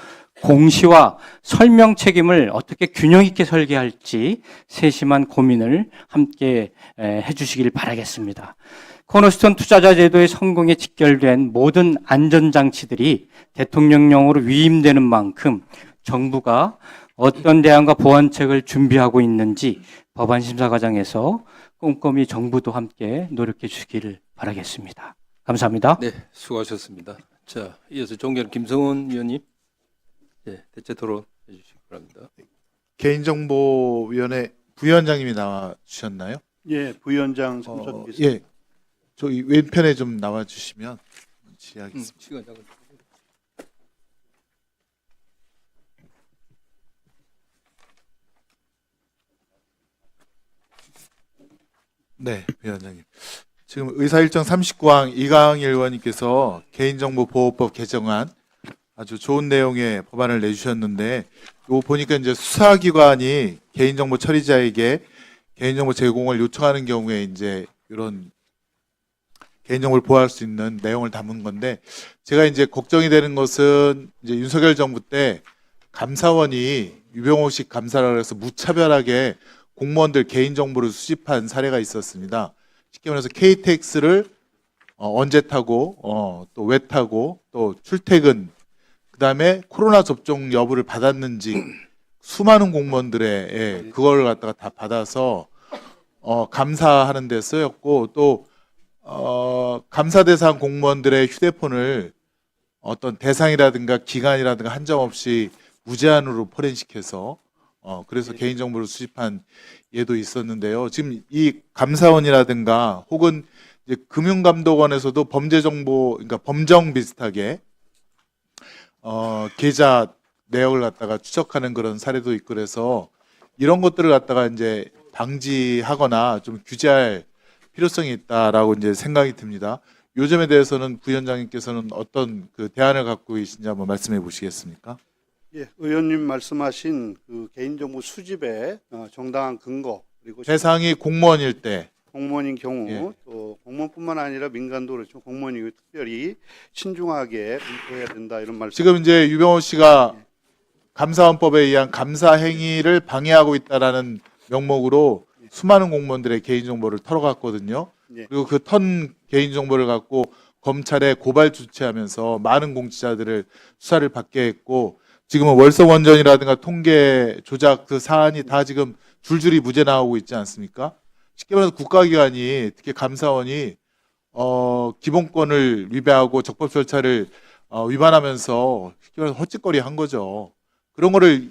공시와 설명 책임을 어떻게 균형 있게 설계할지 세심한 고민을 함께 해주시길 바라겠습니다. 코너스톤 투자자 제도의 성공에 직결된 모든 안전장치들이 대통령령으로 위임되는 만큼 정부가 어떤 대안과 보완책을 준비하고 있는지 법안 심사 과정에서 꼼꼼히 정부도 함께 노력해 주시기를 바라겠습니다. 감사합니다. 네, 수고하셨습니다. 자, 이어서 존경하는 김성원 위원님, 네, 대체 토론 해주시기 바랍니다. 개인정보위원회 부위원장님이 나와 주셨나요? 예, 부위원장 참석하겠습니다. 예, 저기 왼편에 좀 나와 주시면 지하겠습니다. 시간 잠깐. 네, 위원장님. 지금 의사일정 39항 이강일 의원님께서 개인정보보호법 개정안 아주 좋은 내용의 법안을 내주셨는데, 요 보니까 이제 수사기관이 개인정보 처리자에게 개인정보 제공을 요청하는 경우에 이제 이런 개인정보를 보호할 수 있는 내용을 담은 건데, 제가 이제 걱정이 되는 것은 이제 윤석열 정부 때 감사원이 유병호식 감사라고 해서 무차별하게 공무원들 개인정보를 수집한 사례가 있었습니다. 쉽게 말해서 KTX를 언제 타고 또 왜 타고 또 출퇴근, 그다음에 코로나 접종 여부를 받았는지 수많은 공무원들의 그걸 갖다가 다 받아서 감사하는 데 쓰였고, 또 감사 대상 공무원들의 휴대폰을 어떤 대상이라든가 기간이라든가 한정 없이 무제한으로 포렌식해서 그래서 개인정보를 수집한 예도 있었는데요. 지금 이 감사원이라든가 혹은 이제 금융감독원에서도 범죄정보, 그러니까 범정 비슷하게 계좌 내역을 갖다가 추적하는 그런 사례도 있고, 그래서 이런 것들을 갖다가 이제 방지하거나 좀 규제할 필요성이 있다라고 이제 생각이 듭니다. 요 점에 대해서는 부위원장님께서는 어떤 그 대안을 갖고 계신지 한번 말씀해 보시겠습니까? 예, 의원님 말씀하신 그 개인정보 수집의 정당한 근거, 그리고 대상이 공무원일 때, 공무원인 경우, 예. 또 공무원뿐만 아니라 민간도 그렇죠. 공무원이 특별히 신중하게 검토해야 된다, 이런 말씀. 지금 이제 유병호 씨가 감사원법에 의한 감사 행위를 방해하고 있다라는 명목으로 수많은 공무원들의 개인정보를 털어갔거든요. 예. 그리고 그 턴 개인정보를 갖고 검찰에 고발 조치하면서 많은 공직자들을 수사를 받게 했고, 지금은 월성원전이라든가 통계 조작 그 사안이 다 지금 줄줄이 무죄 나오고 있지 않습니까? 쉽게 말해서 국가기관이, 특히 감사원이 기본권을 위배하고 적법 절차를 위반하면서 쉽게 말해서 헛짓거리 한 거죠. 그런 거를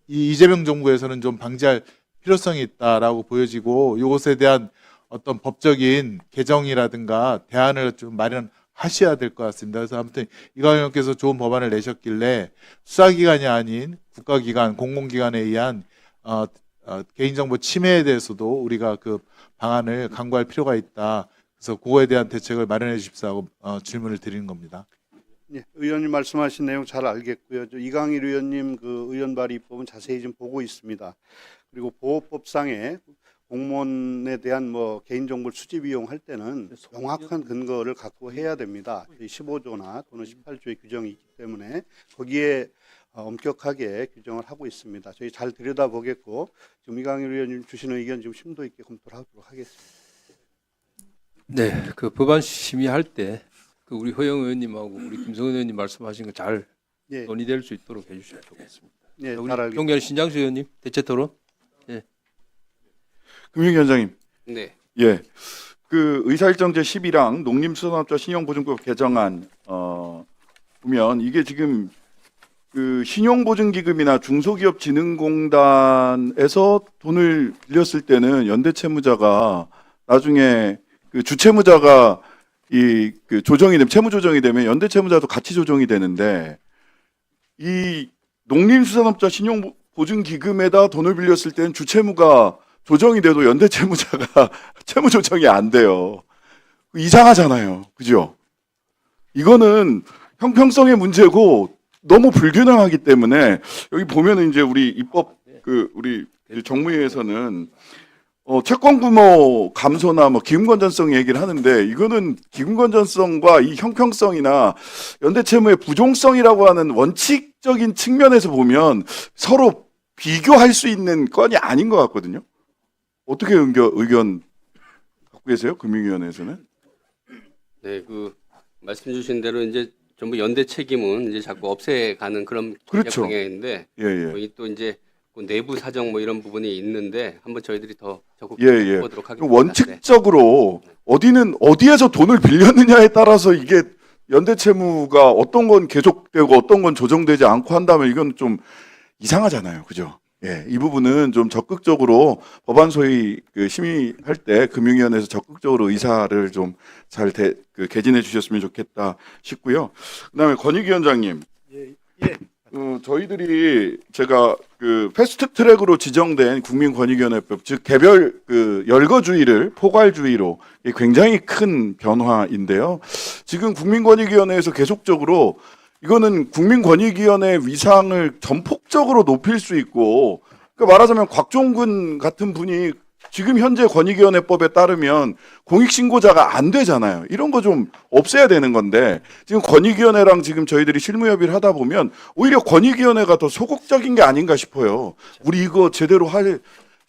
이 이재명 정부에서는 좀 방지할 필요성이 있다라고 보여지고, 이것에 대한 어떤 법적인 개정이라든가 대안을 좀 마련하셔야 될 것 같습니다. 그래서 아무튼 이강일 의원께서 좋은 법안을 내셨길래 수사기관이 아닌 국가기관, 공공기관에 의한 개인정보 침해에 대해서도 우리가 그 방안을 강구할 필요가 있다. 그래서 그거에 대한 대책을 마련해 주십사고 질문을 드리는 겁니다. 예, 의원님 말씀하신 내용 잘 알겠고요. 이강일 의원님 그 의원 발의 입법은 자세히 좀 보고 있습니다. 그리고 보호법상에 공무원에 대한 뭐 개인정보를 수집 이용할 때는 명확한 근거를 갖고 해야 됩니다. 15조나 또는 18조의 규정이 있기 때문에 거기에 엄격하게 규정을 하고 있습니다. 저희 잘 들여다보겠고, 지금 이강일 의원님 주시는 의견 좀 심도 있게 검토를 하도록 하겠습니다. 네, 그 법안 심의할 때 그 우리 허영 의원님하고 우리 김성원 의원님 말씀하신 거 잘 예. 논의될 수 있도록 해주시면 좋겠습니다. 예, 자, 우리 잘 알겠습니다. 존경하는 신장수 의원님, 대체 토론. 예. 금융위원장님. 네. 예. 그 의사일정 제11항 농림수산업자 신용보증법 개정안 보면 이게 지금 그 신용보증기금이나 중소기업진흥공단에서 돈을 빌렸을 때는 연대채무자가 나중에 그 주채무자가 그 조정이 되면 채무 조정이 되면 연대채무자도 같이 조정이 되는데 이 농림수산업자 신용보증기금에다 돈을 빌렸을 때는 주채무가 조정이 돼도 연대채무자가 채무 조정이 안 돼요. 이상하잖아요, 그죠? 이거는 형평성의 문제고 너무 불균형하기 때문에 여기 보면은 이제 우리 입법 우리 정무위에서는 채권 규모 감소나 뭐 기금 건전성 얘기를 하는데 이거는 기금 건전성과 이 형평성이나 연대채무의 부종성이라고 하는 원칙적인 측면에서 보면 서로 비교할 수 있는 건이 아닌 것 같거든요. 어떻게 의견 갖고 계세요? 금융위원회에서는? 네, 그 말씀 주신 대로 이제 전부 연대 책임은 이제 자꾸 없애가는 그런 그렇죠. 방향인데 예. 이 또 이제 그 내부 사정 뭐 이런 부분이 있는데 한번 저희들이 더 적극적으로 해보도록 하겠습니다. 원칙적으로 어디에서 돈을 빌렸느냐에 따라서 이게 연대채무가 어떤 건 계속되고 어떤 건 조정되지 않고 한다면 이건 좀 이상하잖아요, 그죠? 예, 이 부분은 좀 적극적으로 법안 소위 심의할 때 금융위원회에서 적극적으로 의사를 좀 잘 개진해 주셨으면 좋겠다 싶고요. 그다음에 권익위원장님, 저희들이 제가 패스트트랙으로 지정된 국민권익위원회법 즉 개별 열거주의를 포괄주의로 굉장히 큰 변화인데요. 지금 국민권익위원회에서 계속적으로 이거는 국민권익위원회의 위상을 전폭적으로 높일 수 있고, 그러니까 말하자면 곽종근 같은 분이 지금 현재 권익위원회법에 따르면 공익신고자가 안 되잖아요. 이런 거 좀 없애야 되는 건데 지금 권익위원회랑 지금 저희들이 실무협의를 하다 보면 오히려 권익위원회가 더 소극적인 게 아닌가 싶어요. 우리 이거 제대로 할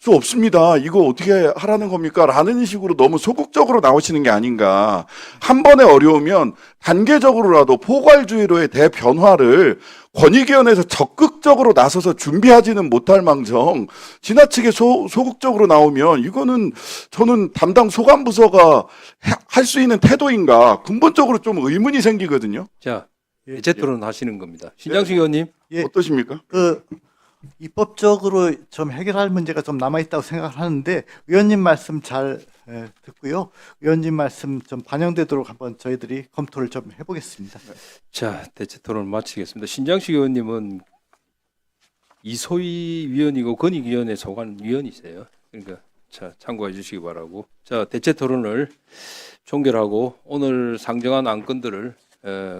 수 없습니다. 이거 어떻게 하라는 겁니까? 라는 식으로 너무 소극적으로 나오시는 게 아닌가. 한 번에 어려우면 단계적으로라도 포괄주의로의 대변화를 권익위원회에서 적극적으로 나서서 준비하지는 못할 망정 지나치게 소극적으로 나오면 이거는 저는 담당 소관부서가 할 수 있는 태도인가 근본적으로 좀 의문이 생기거든요. 자, 대체 토론 하시는 겁니다. 신장식 의원님. 어떠십니까? 입법적으로 좀 해결할 문제가 좀 남아있다고 생각하는데 의원님 말씀 잘 듣고요. 의원님 말씀 좀 반영되도록 한번 저희들이 검토를 좀 해보겠습니다. 자, 대체 토론 마치겠습니다. 신장식 의원님은 이소희 위원이고 권익위원회 소관 위원이세요. 그러니까 자, 참고해 주시기 바라고. 자, 대체 토론을 종결하고 오늘 상정한 안건들을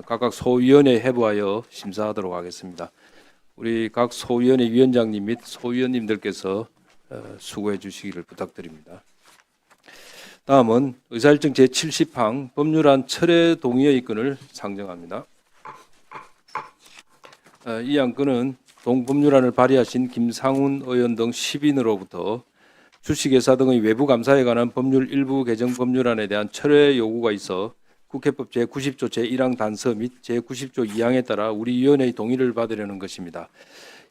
각각 소위원회에 해부하여 심사하도록 하겠습니다. 우리 각 소위원회 위원장님 및 소위원님들께서 수고해 주시기를 부탁드립니다. 다음은 의사일정 제70항 법률안 철회 동의의 건을 상정합니다. 이 안건은 동법률안을 발의하신 김상훈 의원 등 10인으로부터 주식회사 등의 외부 감사에 관한 법률 일부 개정 법률안에 대한 철회 요구가 있어 국회법 제90조 제1항 단서 및 제90조 2항에 따라 우리 위원회의 동의를 받으려는 것입니다.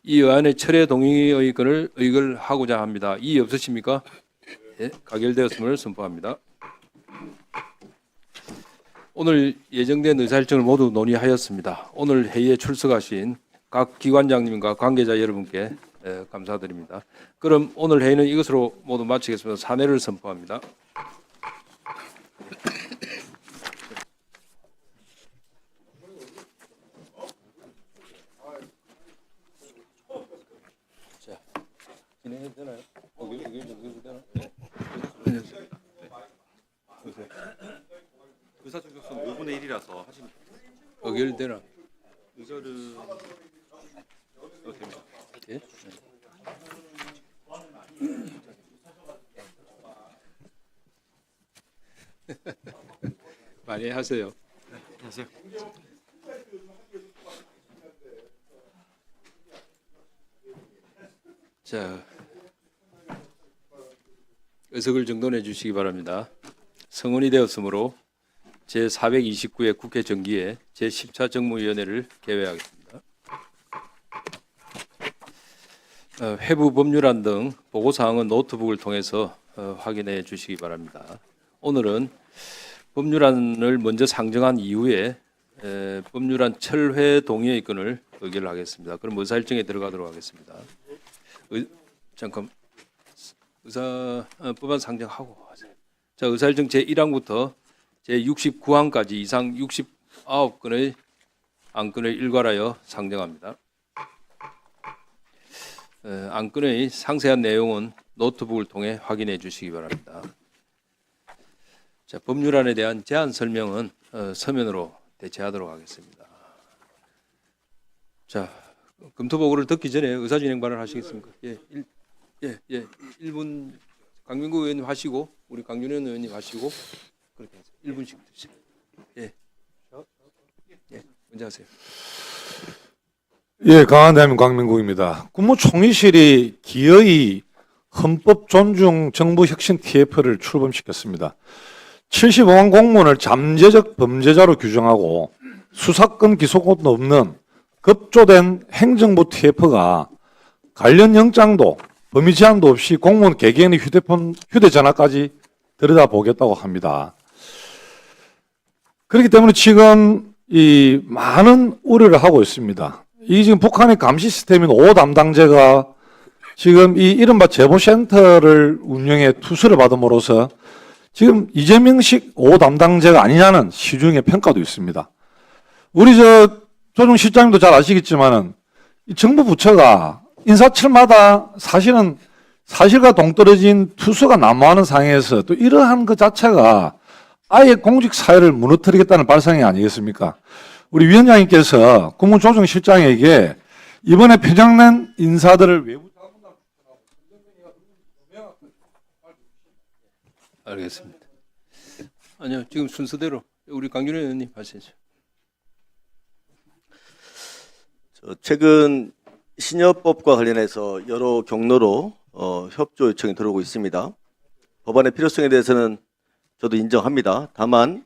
이 의안의 철회 동의의 건을 의결하고자 합니다. 이의 없으십니까? 네, 가결되었음을 선포합니다. 오늘 예정된 의사일정을 모두 논의하였습니다. 오늘 회의에 출석하신 각 기관장님과 관계자 여러분께 감사드립니다. 그럼 오늘 회의는 이것으로 모두 마치겠습니다. 사내를 선포합니다. 진행해도 되나요? 의사청정성 5분의 1이라서 하시면 의결되나? 의결은 됩니다. 예? 많이 하세요. 안녕하세요. 자, 의석을 정돈해 주시기 바랍니다. 성원이 되었으므로 제429회 국회 정기에 제10차 정무위원회를 개회하겠습니다. 회부 법률안 등 보고사항은 노트북을 통해서 확인해 주시기 바랍니다. 오늘은 법률안을 먼저 상정한 이후에 법률안 철회 동의의 건을 의결을 하겠습니다. 그럼 의사 일정에 들어가도록 하겠습니다. 잠깐 법안 상정하고 하세요. 자, 의사 일정 제 1항부터 제 69항까지 이상 69건의 안건을 일괄하여 상정합니다. 안건의 상세한 내용은 노트북을 통해 확인해 주시기 바랍니다. 자, 법률안에 대한 제안 설명은 서면으로 대체하도록 하겠습니다. 자, 검토 보고를 듣기 전에 의사 진행 발언 하시겠습니까? 예, 1분 강민구 의원님 하시고 우리 강윤현 의원님 하시고 그렇게 해서 1분씩 드시죠. 예, 먼저 하세요. 예, 강한 대한민국 강민국입니다. 국무총리실이 기어이 헌법 존중 정부 혁신 TF를 출범시켰습니다. 75만 공무원을 잠재적 범죄자로 규정하고 수사권 기소권도 없는 급조된 행정부 TF가 관련 영장도 범위 제한도 없이 공무원 개개인의 휴대전화까지 들여다보겠다고 합니다. 그렇기 때문에 지금 이 많은 우려를 하고 있습니다. 이 지금 북한의 감시 시스템인 5 담당자가 지금 이 이른바 제보센터를 운영해 투수를 받음으로써 지금 이재명식 5 담당자가 아니냐는 시중의 평가도 있습니다. 우리 조정 실장님도 잘 아시겠지만은 이 정부 부처가 인사철마다 사실은 사실과 동떨어진 투수가 난무하는 상황에서 또 이러한 것 자체가 아예 공직 사회를 무너뜨리겠다는 발상이 아니겠습니까? 우리 위원장님께서 국무조정실장에게 이번에 편향된 인사들을 외부 알겠습니다. 아니요, 지금 순서대로 우리 강윤현 의원님 하시죠. 최근 신여법과 관련해서 여러 경로로 협조 요청이 들어오고 있습니다. 법안의 필요성에 대해서는 저도 인정합니다. 다만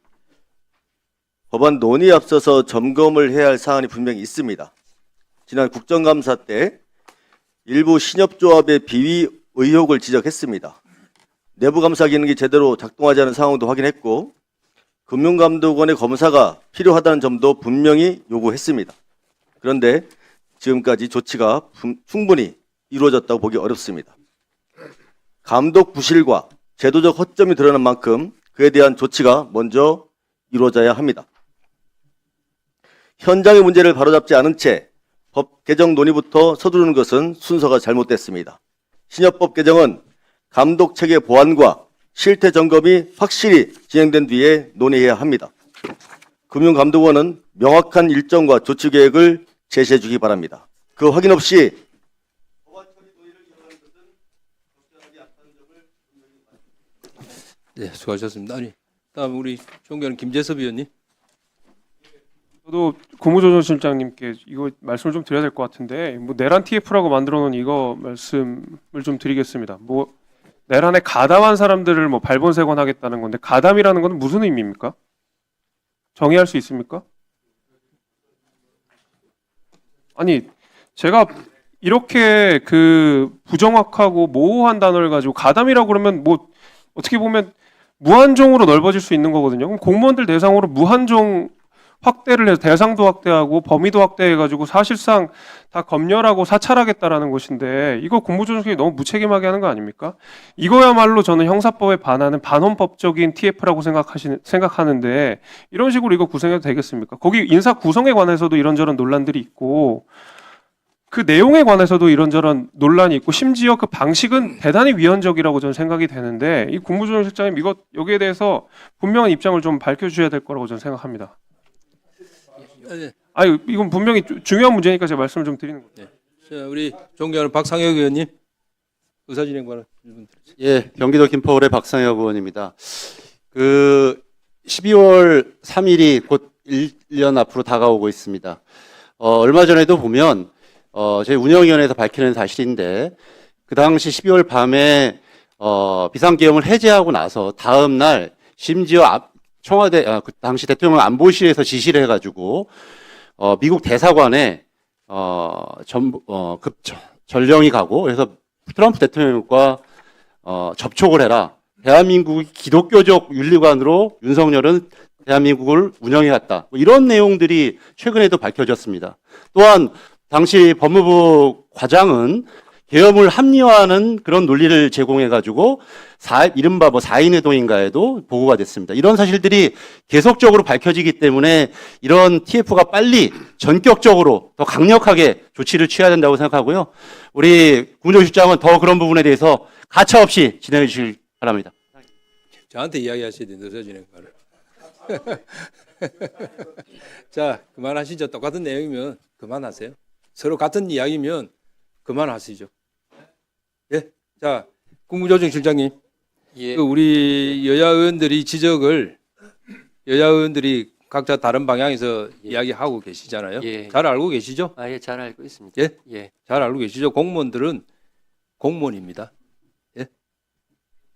법안 논의에 앞서서 점검을 해야 할 사안이 분명히 있습니다. 지난 국정감사 때 일부 신협조합의 비위 의혹을 지적했습니다. 내부 감사 기능이 제대로 작동하지 않은 상황도 확인했고 금융감독원의 검사가 필요하다는 점도 분명히 요구했습니다. 그런데 지금까지 조치가 충분히 이루어졌다고 보기 어렵습니다. 감독 부실과 제도적 허점이 드러난 만큼 그에 대한 조치가 먼저 이루어져야 합니다. 현장의 문제를 바로잡지 않은 채 법 개정 논의부터 서두르는 것은 순서가 잘못됐습니다. 신협법 개정은 감독 체계 보완과 실태 점검이 확실히 진행된 뒤에 논의해야 합니다. 금융감독원은 명확한 일정과 조치 계획을 제시해 주기 바랍니다. 그 확인 없이 네, 수고하셨습니다. 아니, 다음 우리 존경하는 김재섭 의원님. 저도 국무조정실장님께 이거 말씀을 좀 드려야 될 것 같은데 뭐 내란 TF라고 만들어 놓은 이거 말씀을 좀 드리겠습니다. 뭐 내란에 가담한 사람들을 뭐 발본색원하겠다는 건데 가담이라는 건 무슨 의미입니까? 정의할 수 있습니까? 아니 제가 이렇게 그 부정확하고 모호한 단어를 가지고 가담이라고 그러면 뭐 어떻게 보면 무한종으로 넓어질 수 있는 거거든요. 그럼 공무원들 대상으로 무한종 확대를 해서 대상도 확대하고 범위도 확대해가지고 사실상 다 검열하고 사찰하겠다라는 것인데 이거 국무조정실이 너무 무책임하게 하는 거 아닙니까? 이거야말로 저는 형사법에 반하는 반헌법적인 TF라고 생각하는데 이런 식으로 이거 구성해도 되겠습니까? 거기 인사 구성에 관해서도 이런저런 논란들이 있고 그 내용에 관해서도 이런저런 논란이 있고 심지어 그 방식은 대단히 위헌적이라고 저는 생각이 되는데 이 국무조정실장님 이거 여기에 대해서 분명한 입장을 좀 밝혀주셔야 될 거라고 저는 생각합니다. 아, 이건 분명히 중요한 문제니까 제가 말씀을 좀 드리는 겁니다. 네. 자, 우리 존경하는 박상혁 의원님 의사진행 발언 1분 드리죠. 예, 경기도 김포울의 박상혁 의원입니다. 그 12월 3일이 곧 1년 앞으로 다가오고 있습니다. 얼마 전에도 보면 저희 운영위원회에서 밝혀낸 사실인데 그 당시 12월 밤에 비상계엄을 해제하고 나서 다음 날 심지어 청와대 그 당시 대통령 안보실에서 지시를 해가지고 미국 대사관에 전령이 가고 그래서 트럼프 대통령과 접촉을 해라. 대한민국이 기독교적 윤리관으로 윤석열은 대한민국을 운영해왔다. 뭐 이런 내용들이 최근에도 밝혀졌습니다. 또한 당시 법무부 과장은 계엄을 합리화하는 그런 논리를 제공해가지고 이른바 뭐 4인의 동인가에도 보고가 됐습니다. 이런 사실들이 계속적으로 밝혀지기 때문에 이런 TF가 빨리 전격적으로 더 강력하게 조치를 취해야 된다고 생각하고요. 우리 국무조실장은 더 그런 부분에 대해서 가차없이 진행해 주실 바랍니다. 저한테 이야기하셔야 되는데 어서 진행하를. 자, 그만하시죠. 똑같은 내용이면 그만하세요. 서로 같은 이야기면 그만하시죠. 예, 자, 국무조정실장님, 예. 그 우리 여야 의원들이 지적을 여야 의원들이 각자 다른 방향에서 이야기하고 계시잖아요. 예. 잘 알고 계시죠? 예, 잘 알고 있습니다. 예, 예. 잘 알고 계시죠? 공무원들은 공무원입니다. 예,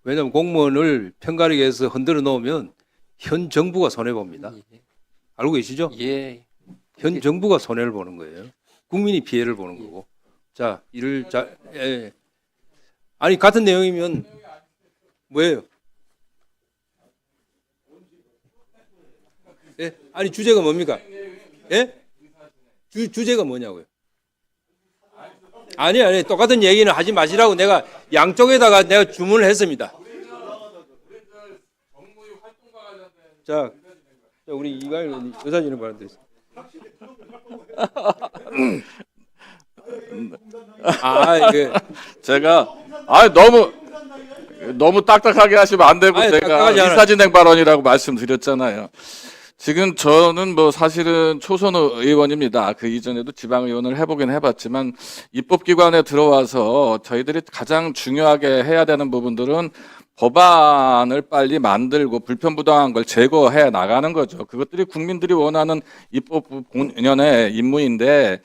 왜냐하면 공무원을 편가르게 해서 흔들어 놓으면 현 정부가 손해 봅니다. 알고 계시죠? 예. 현 정부가 손해를 보는 거예요. 국민이 피해를 보는 거고. 자, 예. 아니 같은 내용이면 뭐예요? 예? 아니 주제가 뭡니까? 예? 주제가 뭐냐고요? 아니 똑같은 얘기는 하지 마시라고 내가 양쪽에다가 내가 주문을 했습니다. 자, 우리 이광일 의원님 여사진을 바라드리겠습니다. 제가 너무 딱딱하게 하시면 안 되고 제가 의사진행 발언이라고 말씀드렸잖아요. 지금 저는 뭐 사실은 초선 의원입니다. 그 이전에도 지방의원을 해보긴 해봤지만 입법기관에 들어와서 저희들이 가장 중요하게 해야 되는 부분들은 법안을 빨리 만들고 불편부당한 걸 제거해 나가는 거죠. 그것들이 국민들이 원하는 입법부 본연의 임무인데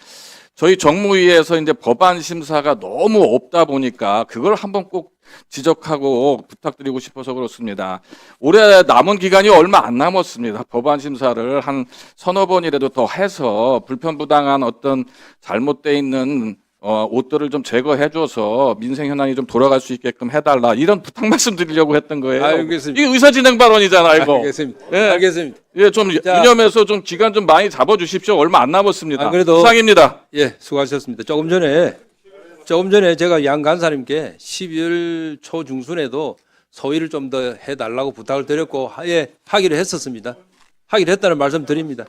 저희 정무위에서 이제 법안 심사가 너무 없다 보니까 그걸 한번 꼭 지적하고 부탁드리고 싶어서 그렇습니다. 올해 남은 기간이 얼마 안 남았습니다. 법안 심사를 한 서너 번이라도 더 해서 불편부당한 어떤 잘못돼 있는 옷들을 좀 제거해줘서 민생 현안이 좀 돌아갈 수 있게끔 해달라 이런 부탁 말씀드리려고 했던 거예요. 알겠습니다. 이게 의사진행 발언이잖아 이거. 알겠습니다. 예. 알겠습니다. 예, 좀 유념해서 좀 기간 좀 많이 잡아주십시오. 얼마 안 남았습니다. 그래도 이상입니다. 예, 수고하셨습니다. 조금 전에 제가 양 간사님께 12월 초 중순에도 소위를 좀 더 해달라고 부탁을 드렸고 하기로 했었습니다. 하기로 했다는 말씀 드립니다.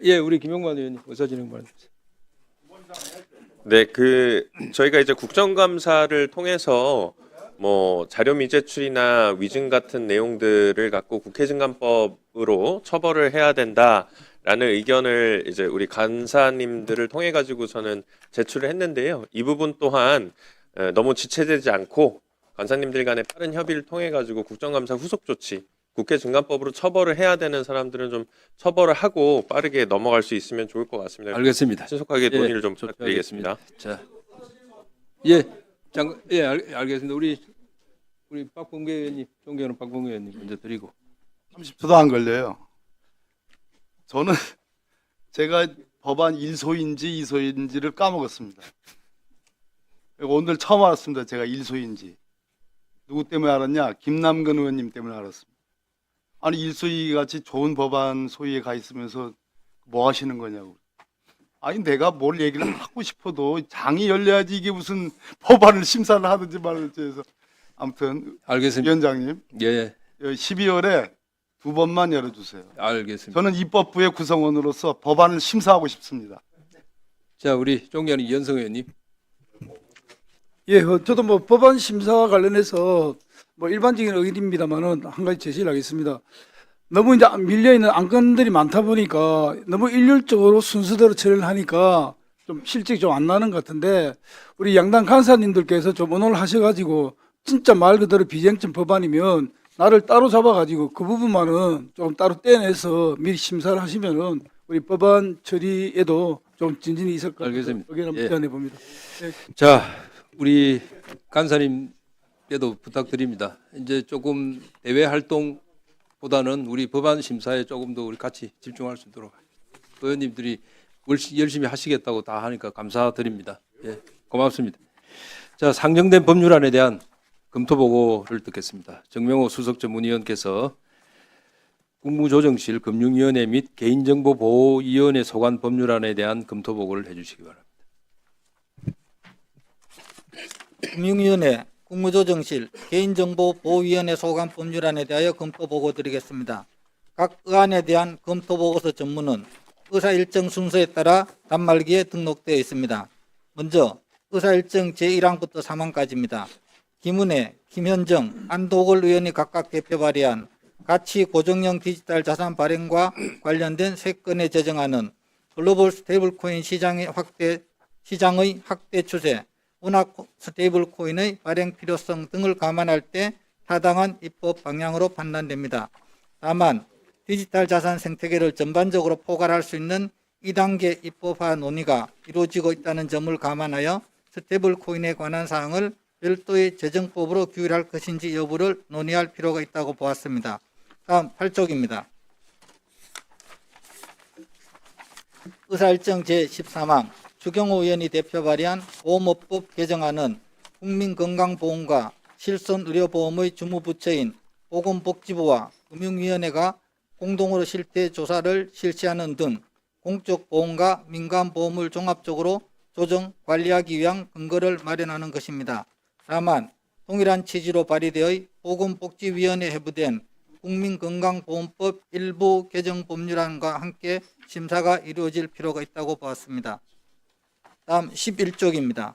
예, 우리 김용만 의원님 어서 진행 바랍니다. 네, 저희가 이제 국정감사를 통해서 뭐 자료 미제출이나 위증 같은 내용들을 갖고 국회증감법으로 처벌을 해야 된다라는 의견을 이제 우리 간사님들을 통해 가지고 저는 제출을 했는데요. 이 부분 또한 너무 지체되지 않고 간사님들 간의 빠른 협의를 통해 가지고 국정감사 후속 조치, 국회증감법으로 처벌을 해야 되는 사람들은 좀 처벌을 하고 빠르게 넘어갈 수 있으면 좋을 것 같습니다. 알겠습니다. 신속하게 논의를 좀 부탁드리겠습니다. 자, 알겠습니다. 우리 박범계 의원님, 존경하는 박범계 의원님 먼저 드리고. 30초도 안 걸려요. 저는 제가 법안 1소인지 2소인지를 까먹었습니다. 오늘 처음 알았습니다. 제가 1소인지. 누구 때문에 알았냐? 김남근 의원님 때문에 알았습니다. 아니 1소위 같이 좋은 법안 소위에 가 있으면서 뭐 하시는 거냐고. 아니 내가 뭘 얘기를 하고 싶어도 장이 열려야지 이게 무슨 법안을 심사를 하든지 말든지 해서 아무튼 알겠습니다. 위원장님 12월에 2번만 열어주세요. 알겠습니다. 저는 입법부의 구성원으로서 법안을 심사하고 싶습니다. 자, 우리 존경하는 이현성 의원님. 예, 저도 뭐 법안 심사와 관련해서 뭐 일반적인 의견입니다만은 한 가지 제시를 하겠습니다. 너무 이제 밀려 있는 안건들이 많다 보니까 너무 일률적으로 순서대로 처리를 하니까 좀 실적이 좀 안 나는 것 같은데 우리 양당 간사님들께서 좀 의논을 하셔가지고 진짜 말 그대로 비쟁점 법안이면 나를 따로 잡아가지고 그 부분만은 좀 따로 떼내서 미리 심사를 하시면은 우리 법안 처리에도 좀 진전이 있을 것 같아요. 알겠습니다. 의견 한번 제안해 봅니다. 자, 우리 간사님께도 부탁드립니다. 이제 조금 대외 활동보다는 우리 법안 심사에 조금 더 우리 같이 집중할 수 있도록 의원님들이 열심히 하시겠다고 다 하니까 감사드립니다. 예, 고맙습니다. 자, 상정된 법률안에 대한 검토 보고를 듣겠습니다. 정명호 수석 전문위원께서 국무조정실 금융위원회 및 개인정보보호위원회 소관 법률안에 대한 검토 보고를 해주시기 바랍니다. 금융위원회, 국무조정실, 개인정보보호위원회 소관 법률안에 대하여 검토 보고 드리겠습니다. 각 의안에 대한 검토 보고서 전문은 의사 일정 순서에 따라 단말기에 등록되어 있습니다. 먼저 의사 일정 제1항부터 3항까지입니다. 김은혜, 김현정, 안도걸 의원이 각각 대표 발의한 가치 고정형 디지털 자산 발행과 관련된 3건의 제정안은 글로벌 스테이블코인 시장의 확대 추세, 원화 스테이블코인의 발행 필요성 등을 감안할 때 타당한 입법 방향으로 판단됩니다. 다만 디지털 자산 생태계를 전반적으로 포괄할 수 있는 2단계 입법화 논의가 이루어지고 있다는 점을 감안하여 스테이블코인에 관한 사항을 별도의 재정법으로 규율할 것인지 여부를 논의할 필요가 있다고 보았습니다. 다음 8쪽입니다. 의사일정 제13항 주경호 의원이 대표 발의한 보험업법 개정안은 국민건강보험과 실손의료보험의 주무부처인 보건복지부와 금융위원회가 공동으로 실태조사를 실시하는 등 공적 보험과 민간 보험을 종합적으로 조정, 관리하기 위한 근거를 마련하는 것입니다. 다만 동일한 취지로 발의되어 보건복지위원회에 회부된 국민건강보험법 일부 개정 법률안과 함께 심사가 이루어질 필요가 있다고 보았습니다. 다음 11쪽입니다.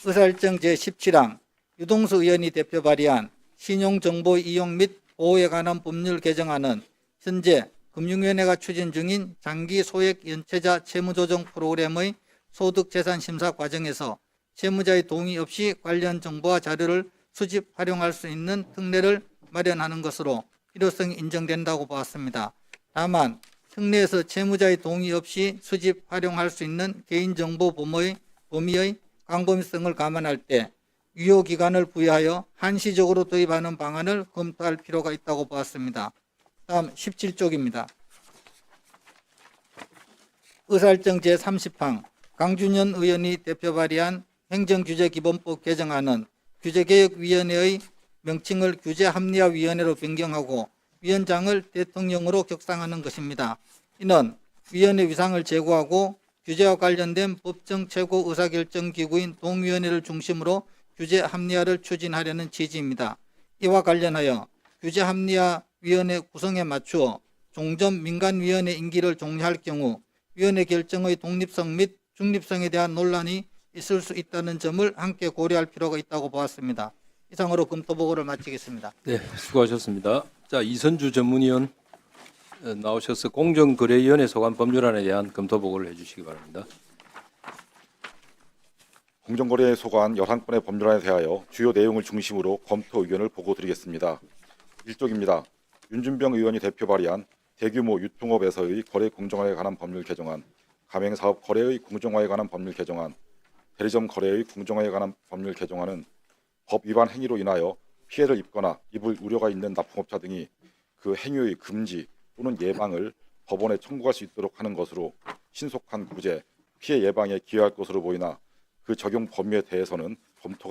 의사일정 제17항 유동수 의원이 대표 발의한 신용정보 이용 및 보호에 관한 법률 개정안은 현재 금융위원회가 추진 중인 장기 소액 연체자 채무조정 프로그램의 소득재산심사 과정에서 채무자의 동의 없이 관련 정보와 자료를 수집 활용할 수 있는 특례를 마련하는 것으로 필요성이 인정된다고 보았습니다. 다만 특례에서 채무자의 동의 없이 수집 활용할 수 있는 개인정보 범위의 광범위성을 감안할 때 유효기간을 부여하여 한시적으로 도입하는 방안을 검토할 필요가 있다고 보았습니다. 다음 17쪽입니다. 의사일정 제30항 강준현 의원이 대표 발의한 행정규제기본법 개정안은 규제개혁위원회의 명칭을 규제합리화위원회로 변경하고 위원장을 대통령으로 격상하는 것입니다. 이는 위원회 위상을 제고하고 규제와 관련된 법정 최고 의사결정기구인 동위원회를 중심으로 규제 합리화를 추진하려는 취지입니다. 이와 관련하여 규제 합리화위원회 구성에 맞추어 종전 민간위원회 임기를 종료할 경우 위원회 결정의 독립성 및 중립성에 대한 논란이 있을 수 있다는 점을 함께 고려할 필요가 있다고 보았습니다. 이상으로 검토 보고를 마치겠습니다. 네, 수고하셨습니다. 자, 이선주 전문위원 나오셔서 공정거래위원회 소관 법률안에 대한 검토 보고를 해주시기 바랍니다. 공정거래 소관 11건의 법률안에 대하여 주요 내용을 중심으로 검토 의견을 보고 드리겠습니다. 1쪽입니다. 윤준병 의원이 대표 발의한 대규모 유통업에서의 거래 공정화에 관한 법률 개정안, 가맹사업 거래의 공정화에 관한 법률 개정안, 대리점 거래의 공정화에 관한 법률 개정안은 법 위반 행위로 인하여 피해를 입거나 입을 우려가 있는 납품업자 등이 그 행위의 금지 또는 예방을 법원에 청구할 수 있도록 하는 것으로 신속한 구제, 피해 예방에 기여할 것으로 보이나 그 적용 범위에 대해서는 검토가